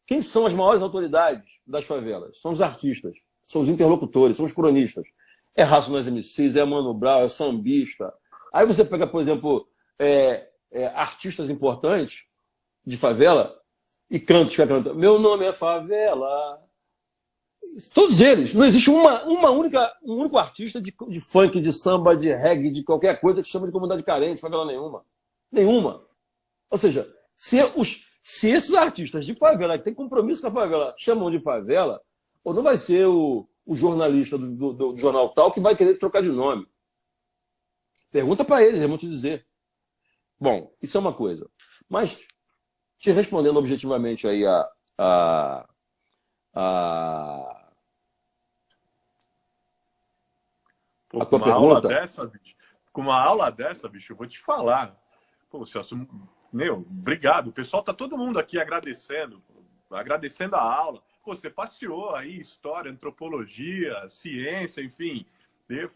S2: quem são as maiores autoridades das favelas, são os artistas, são os interlocutores, são os cronistas. É Racionais MCs, é Mano Brown, é sambista. Aí você pega, por exemplo, artistas importantes de favela e canta, meu nome é favela. Todos eles. Não existe um único artista de funk, de samba, de reggae, de qualquer coisa que chama de comunidade carente, favela nenhuma. Nenhuma. Ou seja, se esses artistas de favela que têm compromisso com a favela chamam de favela, ou não vai ser o jornalista do jornal tal que vai querer trocar de nome. Pergunta para eles vão te dizer. Bom, isso é uma coisa. Mas, te respondendo objetivamente aí
S1: Pô,
S2: a tua pergunta.
S1: Com uma aula dessa, bicho, eu vou te falar. Pô, Celso, obrigado. O pessoal tá todo mundo aqui agradecendo a aula. Pô, você passeou aí, história, antropologia, ciência, enfim.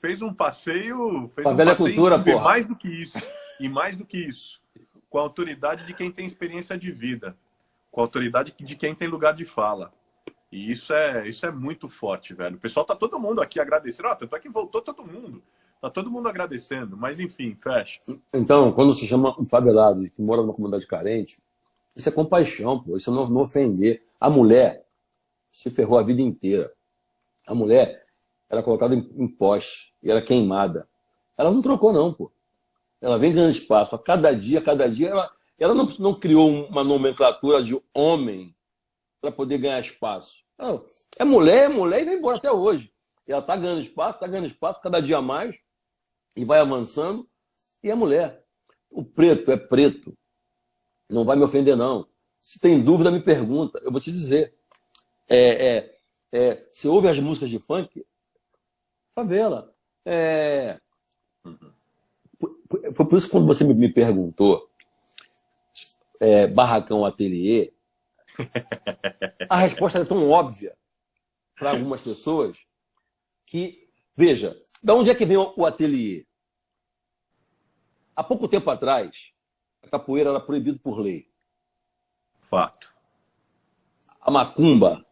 S1: Fez um passeio.
S2: Cultura,
S1: e mais do que isso. E mais do que isso. Com a autoridade de quem tem experiência de vida. Com a autoridade de quem tem lugar de fala. E isso é muito forte, velho. O pessoal tá todo mundo aqui agradecendo. Tanto é que voltou todo mundo. Tá todo mundo agradecendo. Mas, enfim, fecha.
S2: Então, quando se chama um favelado que mora numa comunidade carente, isso é compaixão, pô. Isso é não ofender. A mulher se ferrou a vida inteira. A mulher era colocada em poste e era queimada. Ela não trocou, não, pô. Ela vem ganhando espaço. A cada dia, ela não criou uma nomenclatura de homem para poder ganhar espaço. Não, é mulher e vai embora até hoje. E ela está ganhando espaço cada dia mais e vai avançando. E é mulher. O preto é preto. Não vai me ofender, não. Se tem dúvida, me pergunta. Eu vou te dizer. Você ouve as músicas de funk, favela. Foi por isso que quando você me perguntou barracão ateliê, a resposta é tão óbvia para algumas pessoas que, veja, de onde é que vem o ateliê? Há pouco tempo atrás, a capoeira era proibida por lei.
S1: Fato.
S2: A macumba,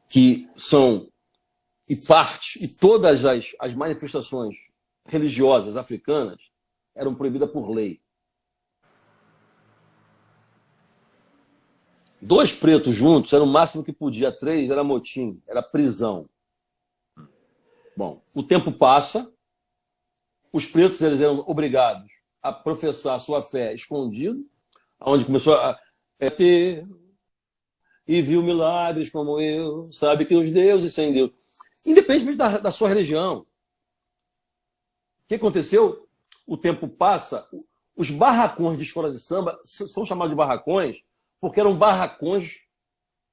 S2: que são e todas as manifestações religiosas africanas eram proibidas por lei. 2 pretos juntos era o máximo que podia, 3 era motim, era prisão. Bom, o tempo passa, os pretos eles eram obrigados a professar sua fé escondido, onde começou a ter e viu milagres como eu, sabe que os deuses sem Deus, independentemente da sua religião. O que aconteceu? O tempo passa, os barracões de escola de samba são chamados de barracões porque eram barracões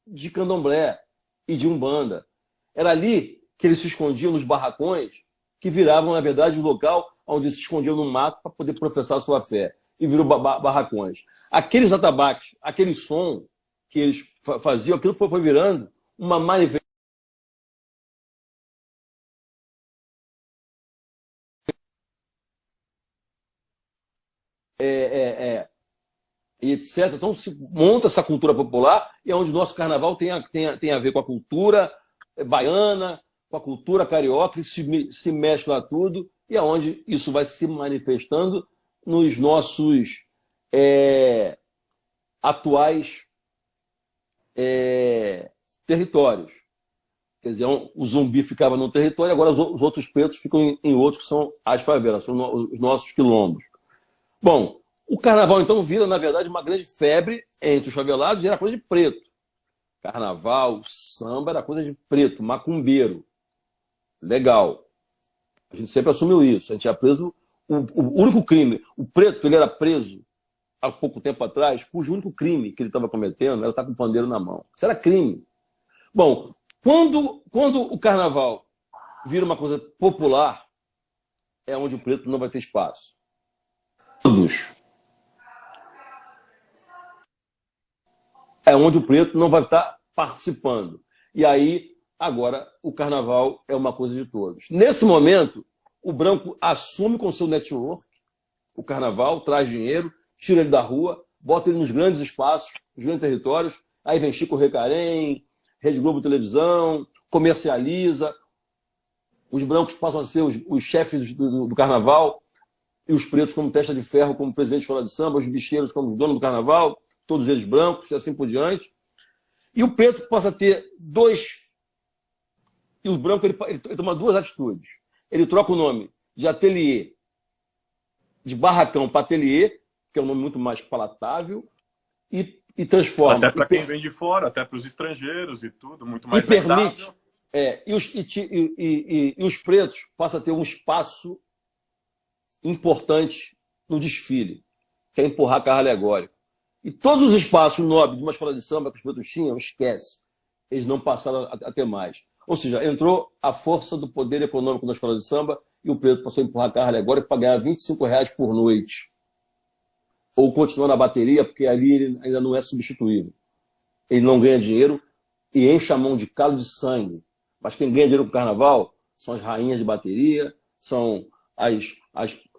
S2: de candomblé e de umbanda. Era ali que eles se escondiam, nos barracões, que viravam, na verdade, o local onde se escondiam no mato para poder professar a sua fé. E virou barracões. Aqueles atabaques, aquele som que eles faziam, aquilo foi virando uma manifestação. E etc. Então se monta essa cultura popular e é onde o nosso carnaval tem a ver com a cultura baiana, com a cultura carioca, que se mescla tudo, e é onde isso vai se manifestando nos nossos atuais territórios. Quer dizer, o zumbi ficava num território, agora os outros pretos ficam em outros, que são as favelas, são os nossos quilombos. Bom, o carnaval, então, vira, na verdade, uma grande febre entre os favelados e era coisa de preto. Carnaval, samba era coisa de preto, macumbeiro. Legal. A gente sempre assumiu isso. A gente tinha preso o único crime. O preto, ele era preso há pouco tempo atrás, cujo único crime que ele estava cometendo era estar com o pandeiro na mão. Isso era crime. Bom, quando o carnaval vira uma coisa popular, é onde o preto não vai ter espaço. Todos. É onde o preto não vai estar participando. E aí, agora, o carnaval é uma coisa de todos. Nesse momento, o branco assume com seu network o carnaval, traz dinheiro, tira ele da rua, bota ele nos grandes espaços, nos grandes territórios, aí vem Chico Recarem, Rede Globo Televisão, comercializa, os brancos passam a ser os chefes do carnaval, e os pretos como testa de ferro, como presidente de escola de samba, os bicheiros como os donos do carnaval, todos eles brancos, e assim por diante. E o preto passa a ter dois... E o branco ele toma duas atitudes. Ele troca o nome de ateliê, de barracão para ateliê, que é um nome muito mais palatável, e transforma.
S1: Até para quem vem de fora, até para os estrangeiros e tudo, muito mais
S2: e permite.
S1: vendável.
S2: E os pretos passam a ter um espaço importante no desfile, que é empurrar carro alegórico. E todos os espaços nobres de uma escola de samba que os pretos tinham, esquece. Eles não passaram a ter mais. Ou seja, entrou a força do poder econômico da escola de samba e o preto passou a empurrar carro alegórico para ganhar R$ 25 por noite. Ou continuar na bateria, porque ali ele ainda não é substituível. Ele não ganha dinheiro e enche a mão de calo de sangue. Mas quem ganha dinheiro com o carnaval são as rainhas de bateria, são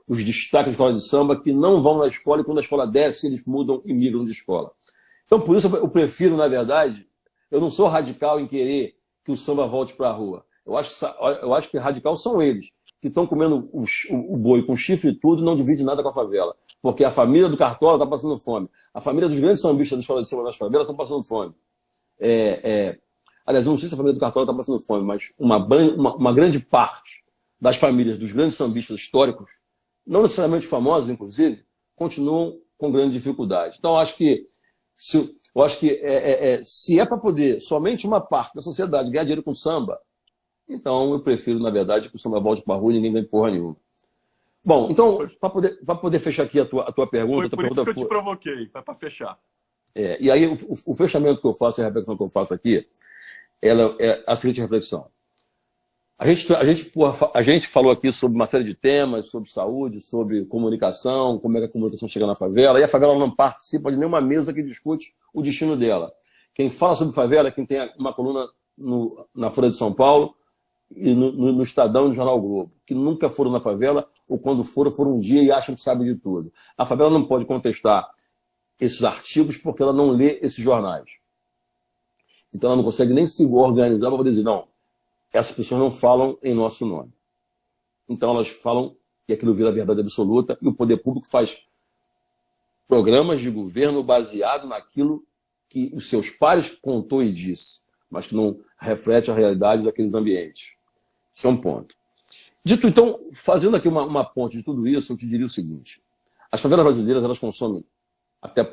S2: os destaques da escola de samba que não vão na escola e quando a escola desce, eles mudam e migram de escola. Então, por isso eu prefiro, na verdade, eu não sou radical em querer que o samba volte para a rua. Eu acho que radical são eles, que estão comendo o boi com chifre e tudo e não divide nada com a favela. Porque a família do Cartola está passando fome. A família dos grandes sambistas da escola de samba das favelas estão passando fome. Aliás, eu não sei se a família do Cartola está passando fome, mas uma grande parte das famílias dos grandes sambistas históricos, não necessariamente famosos, inclusive, continuam com grande dificuldade. Então, eu acho que se é para poder somente uma parte da sociedade ganhar dinheiro com samba, então eu prefiro, na verdade, que o samba volte para a rua e ninguém ganhe porra nenhuma. Bom, então, para poder fechar aqui a tua pergunta...
S1: Foi por isso que eu te provoquei, para fechar.
S2: E aí, o fechamento que eu faço, a reflexão que eu faço aqui, ela é a seguinte reflexão. A gente falou aqui sobre uma série de temas, sobre saúde, sobre comunicação, como é que a comunicação chega na favela, e a favela não participa de nenhuma mesa que discute o destino dela. Quem fala sobre favela é quem tem uma coluna na Folha de São Paulo e no Estadão e no Jornal Globo, que nunca foram na favela, ou quando foram um dia e acham que sabem de tudo. A favela não pode contestar esses artigos porque ela não lê esses jornais. Então ela não consegue nem se organizar para poder dizer, não, essas pessoas não falam em nosso nome. Então elas falam e aquilo vira verdade absoluta e o poder público faz programas de governo baseado naquilo que os seus pares contou e disse, mas que não reflete a realidade daqueles ambientes. Isso é um ponto. Dito então, fazendo aqui uma ponte de tudo isso, eu te diria o seguinte. As favelas brasileiras, elas consomem, até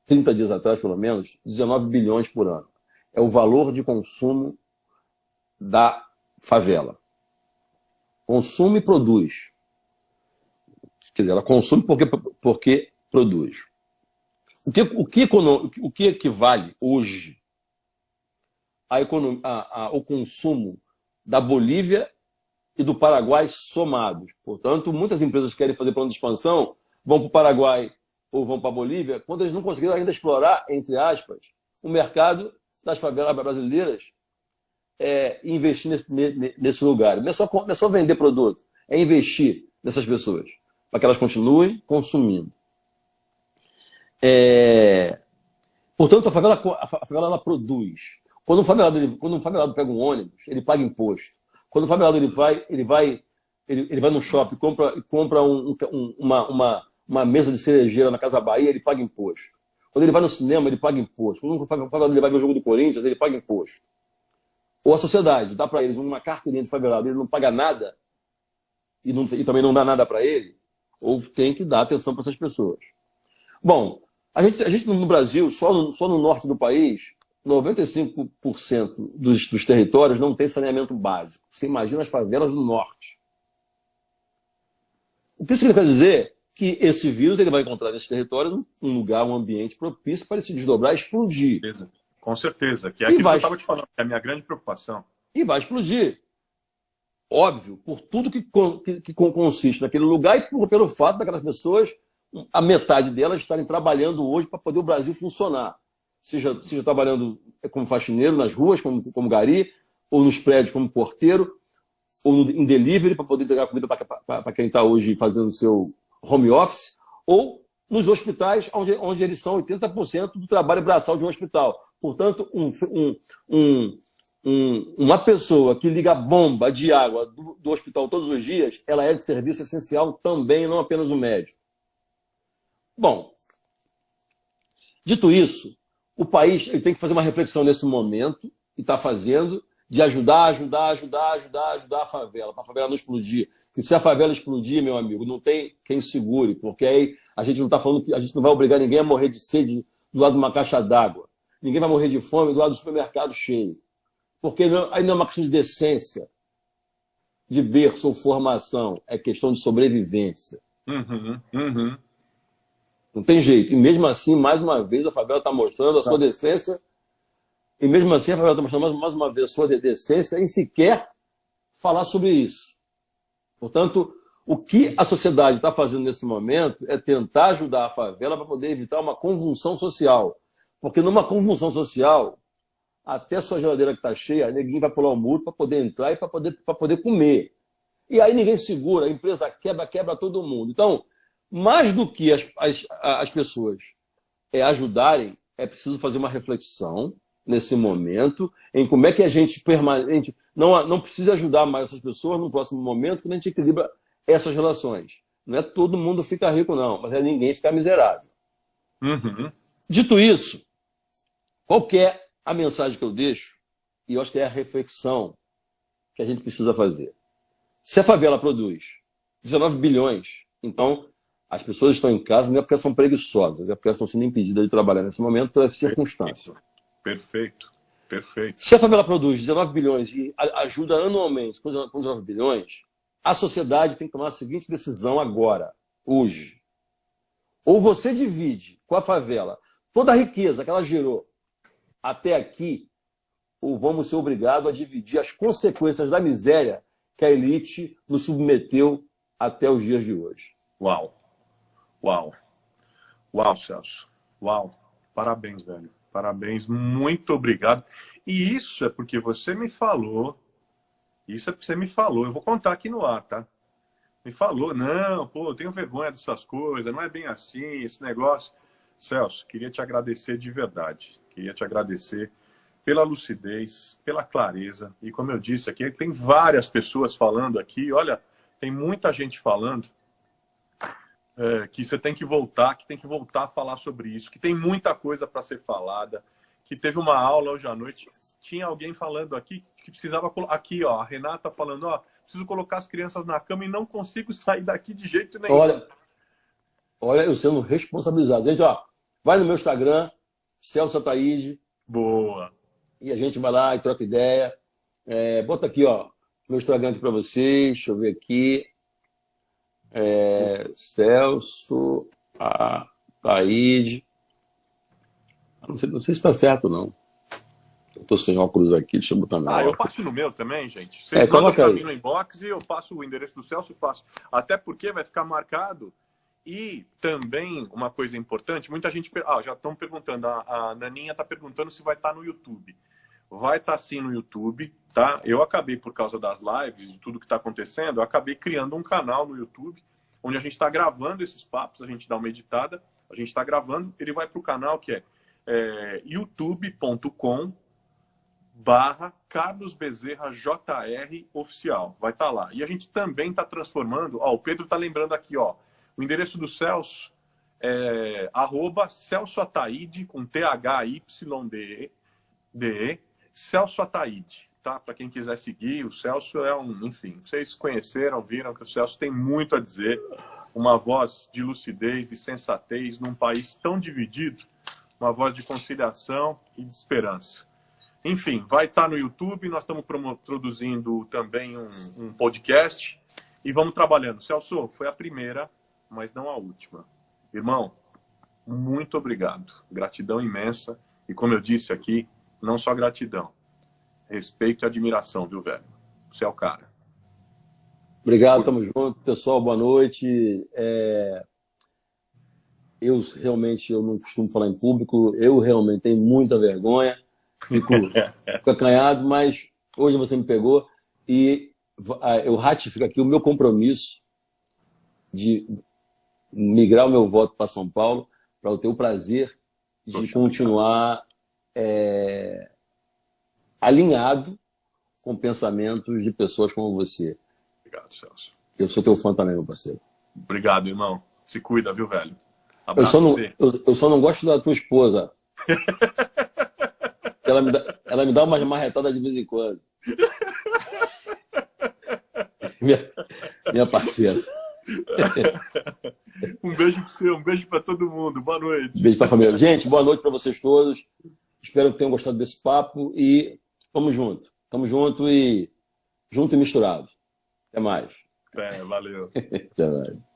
S2: 30 dias atrás, pelo menos, 19 bilhões por ano. É o valor de consumo da favela. Consome e produz. Quer dizer, ela consome porque produz. O que equivale hoje ao consumo da Bolívia e do Paraguai somados? Portanto, muitas empresas que querem fazer plano de expansão vão para o Paraguai ou vão para a Bolívia, quando eles não conseguiram ainda explorar, entre aspas, o mercado das favelas brasileiras e investir nesse lugar. Não é só vender produto, é investir nessas pessoas, para que elas continuem consumindo. Portanto, a favela ela produz. Quando um favelado pega um ônibus, ele paga imposto. Quando o favelado ele vai no shopping, compra uma mesa de cerejeira na Casa Bahia, ele paga imposto. Quando ele vai no cinema, ele paga imposto. Quando o favelado ele vai ver o jogo do Corinthians, ele paga imposto. Ou a sociedade dá para eles uma carteirinha de favelado, ele não paga nada e também não dá nada para ele, ou tem que dar atenção para essas pessoas. Bom, a gente no Brasil, só no norte do país, 95% dos territórios não tem saneamento básico. Você imagina as favelas do norte. O que isso quer dizer? Que esse vírus ele vai encontrar nesse território um lugar, um ambiente propício para ele se desdobrar e explodir.
S1: Com certeza, que é aquilo que eu estava te falando, que é a minha grande preocupação.
S2: E vai explodir. Óbvio, por tudo que consiste naquele lugar e pelo fato daquelas pessoas, a metade delas estarem trabalhando hoje para poder o Brasil funcionar. Seja trabalhando como faxineiro nas ruas, como gari, ou nos prédios como porteiro, ou em delivery para poder entregar comida para quem está hoje fazendo o seu home office, ou nos hospitais, onde eles são 80% do trabalho braçal de um hospital. Portanto, uma pessoa que liga a bomba de água do hospital todos os dias, ela é de serviço essencial também, não apenas um médico. Bom, dito isso, o país ele tem que fazer uma reflexão nesse momento, e está fazendo, de ajudar a favela, para a favela não explodir. E se a favela explodir, meu amigo, não tem quem segure, porque aí a gente não está falando que a gente não vai obrigar ninguém a morrer de sede do lado de uma caixa d'água. Ninguém vai morrer de fome do lado do supermercado cheio. Porque aí não é uma questão de decência, de berço ou formação, é questão de sobrevivência. Não tem jeito. E mesmo assim, mais uma vez, a favela está mostrando a sua decência. E mesmo assim, a favela está mostrando mais uma vez a sua decência em sequer falar sobre isso. Portanto, o que a sociedade está fazendo nesse momento é tentar ajudar a favela para poder evitar uma convulsão social. Porque numa convulsão social, até sua geladeira que está cheia, ninguém vai pular o muro para poder entrar e para poder comer. E aí ninguém segura, a empresa quebra todo mundo. Então, mais do que as pessoas ajudarem, é preciso fazer uma reflexão nesse momento em como é que a gente permanente não precisa ajudar mais essas pessoas no próximo momento, quando a gente equilibra essas relações. Não é todo mundo ficar rico, não, mas é ninguém ficar miserável. Dito isso, qual que é a mensagem que eu deixo? E eu acho que é a reflexão que a gente precisa fazer. Se a favela produz 19 bilhões, então as pessoas estão em casa não é porque elas são preguiçosas, é porque elas estão sendo impedidas de trabalhar nesse momento pelas circunstâncias.
S1: Perfeito.
S2: Se a favela produz 19 bilhões e ajuda anualmente com 19 bilhões, a sociedade tem que tomar a seguinte decisão agora, hoje. Ou você divide com a favela toda a riqueza que ela gerou até aqui, ou vamos ser obrigados a dividir as consequências da miséria que a elite nos submeteu até os dias de hoje.
S1: Uau, Celso. Uau. Parabéns, velho. Parabéns, muito obrigado. E isso é porque você me falou. Eu vou contar aqui no ar, tá? Me falou, não, pô, eu tenho vergonha dessas coisas, não é bem assim, esse negócio. Celso, queria te agradecer de verdade. Queria te agradecer pela lucidez, pela clareza. E como eu disse aqui, tem várias pessoas falando aqui. Olha, tem muita gente falando que você tem que voltar, a falar sobre isso, que tem muita coisa para ser falada, que teve uma aula hoje à noite, tinha alguém falando aqui que precisava... Aqui, ó, a Renata falando, ó, preciso colocar as crianças na cama e não consigo sair daqui de jeito nenhum.
S2: Olha, eu sendo responsabilizado. Gente, ó, vai no meu Instagram, Celso Ataíde.
S1: Boa.
S2: E a gente vai lá e troca ideia. Bota aqui, ó, meu Instagram aqui para vocês. Deixa eu ver aqui. Celso Ataíde. Não sei se está certo, não. Eu tô sem óculos aqui, deixa eu botar meu óculos.
S1: Eu passo no meu também, gente. Vocês mandam para mim no inbox e eu passo o endereço do Celso e passo. Até porque vai ficar marcado. E também, uma coisa importante, muita gente... já estão perguntando, a Naninha está perguntando se vai estar no YouTube. Vai estar sim no YouTube, tá? Eu acabei, por causa das lives, de tudo que está acontecendo, eu acabei criando um canal no YouTube, onde a gente está gravando esses papos, a gente dá uma editada, a gente está gravando, ele vai para o canal que é youtube.com/Carlos Bezerra JR Oficial. Vai estar lá. E a gente também está transformando... o Pedro está lembrando aqui, ó. O endereço do Celso é @Celso Ataíde, com THYDE, Celso Ataíde, tá? Para quem quiser seguir, o Celso é enfim, vocês conheceram, viram que o Celso tem muito a dizer, uma voz de lucidez e sensatez num país tão dividido, uma voz de conciliação e de esperança. Enfim, vai estar no YouTube, nós estamos produzindo também um podcast e vamos trabalhando. Celso, foi a primeira, mas não a última. Irmão, muito obrigado. Gratidão imensa. E como eu disse aqui, não só gratidão, respeito e admiração, viu, velho? Você é o cara.
S2: Obrigado, tamo junto. Pessoal, boa noite. Eu realmente não costumo falar em público, eu realmente tenho muita vergonha, fico acanhado, mas hoje você me pegou e eu ratifico aqui o meu compromisso de migrar o meu voto para São Paulo, para eu ter o prazer de continuar alinhado com pensamentos de pessoas como você.
S1: Obrigado, Celso.
S2: Eu sou teu fã também, meu parceiro.
S1: Obrigado, irmão. Se cuida, viu, velho?
S2: Eu só não gosto da tua esposa. Ela me dá umas marretadas de vez em quando. Minha parceira.
S1: Um beijo para você, um beijo para todo mundo. Boa noite.
S2: Beijo para a família. Gente, boa noite para vocês todos. Espero que tenham gostado desse papo e vamos junto. Tamo junto e misturado. Até mais.
S1: Valeu.
S2: Até mais.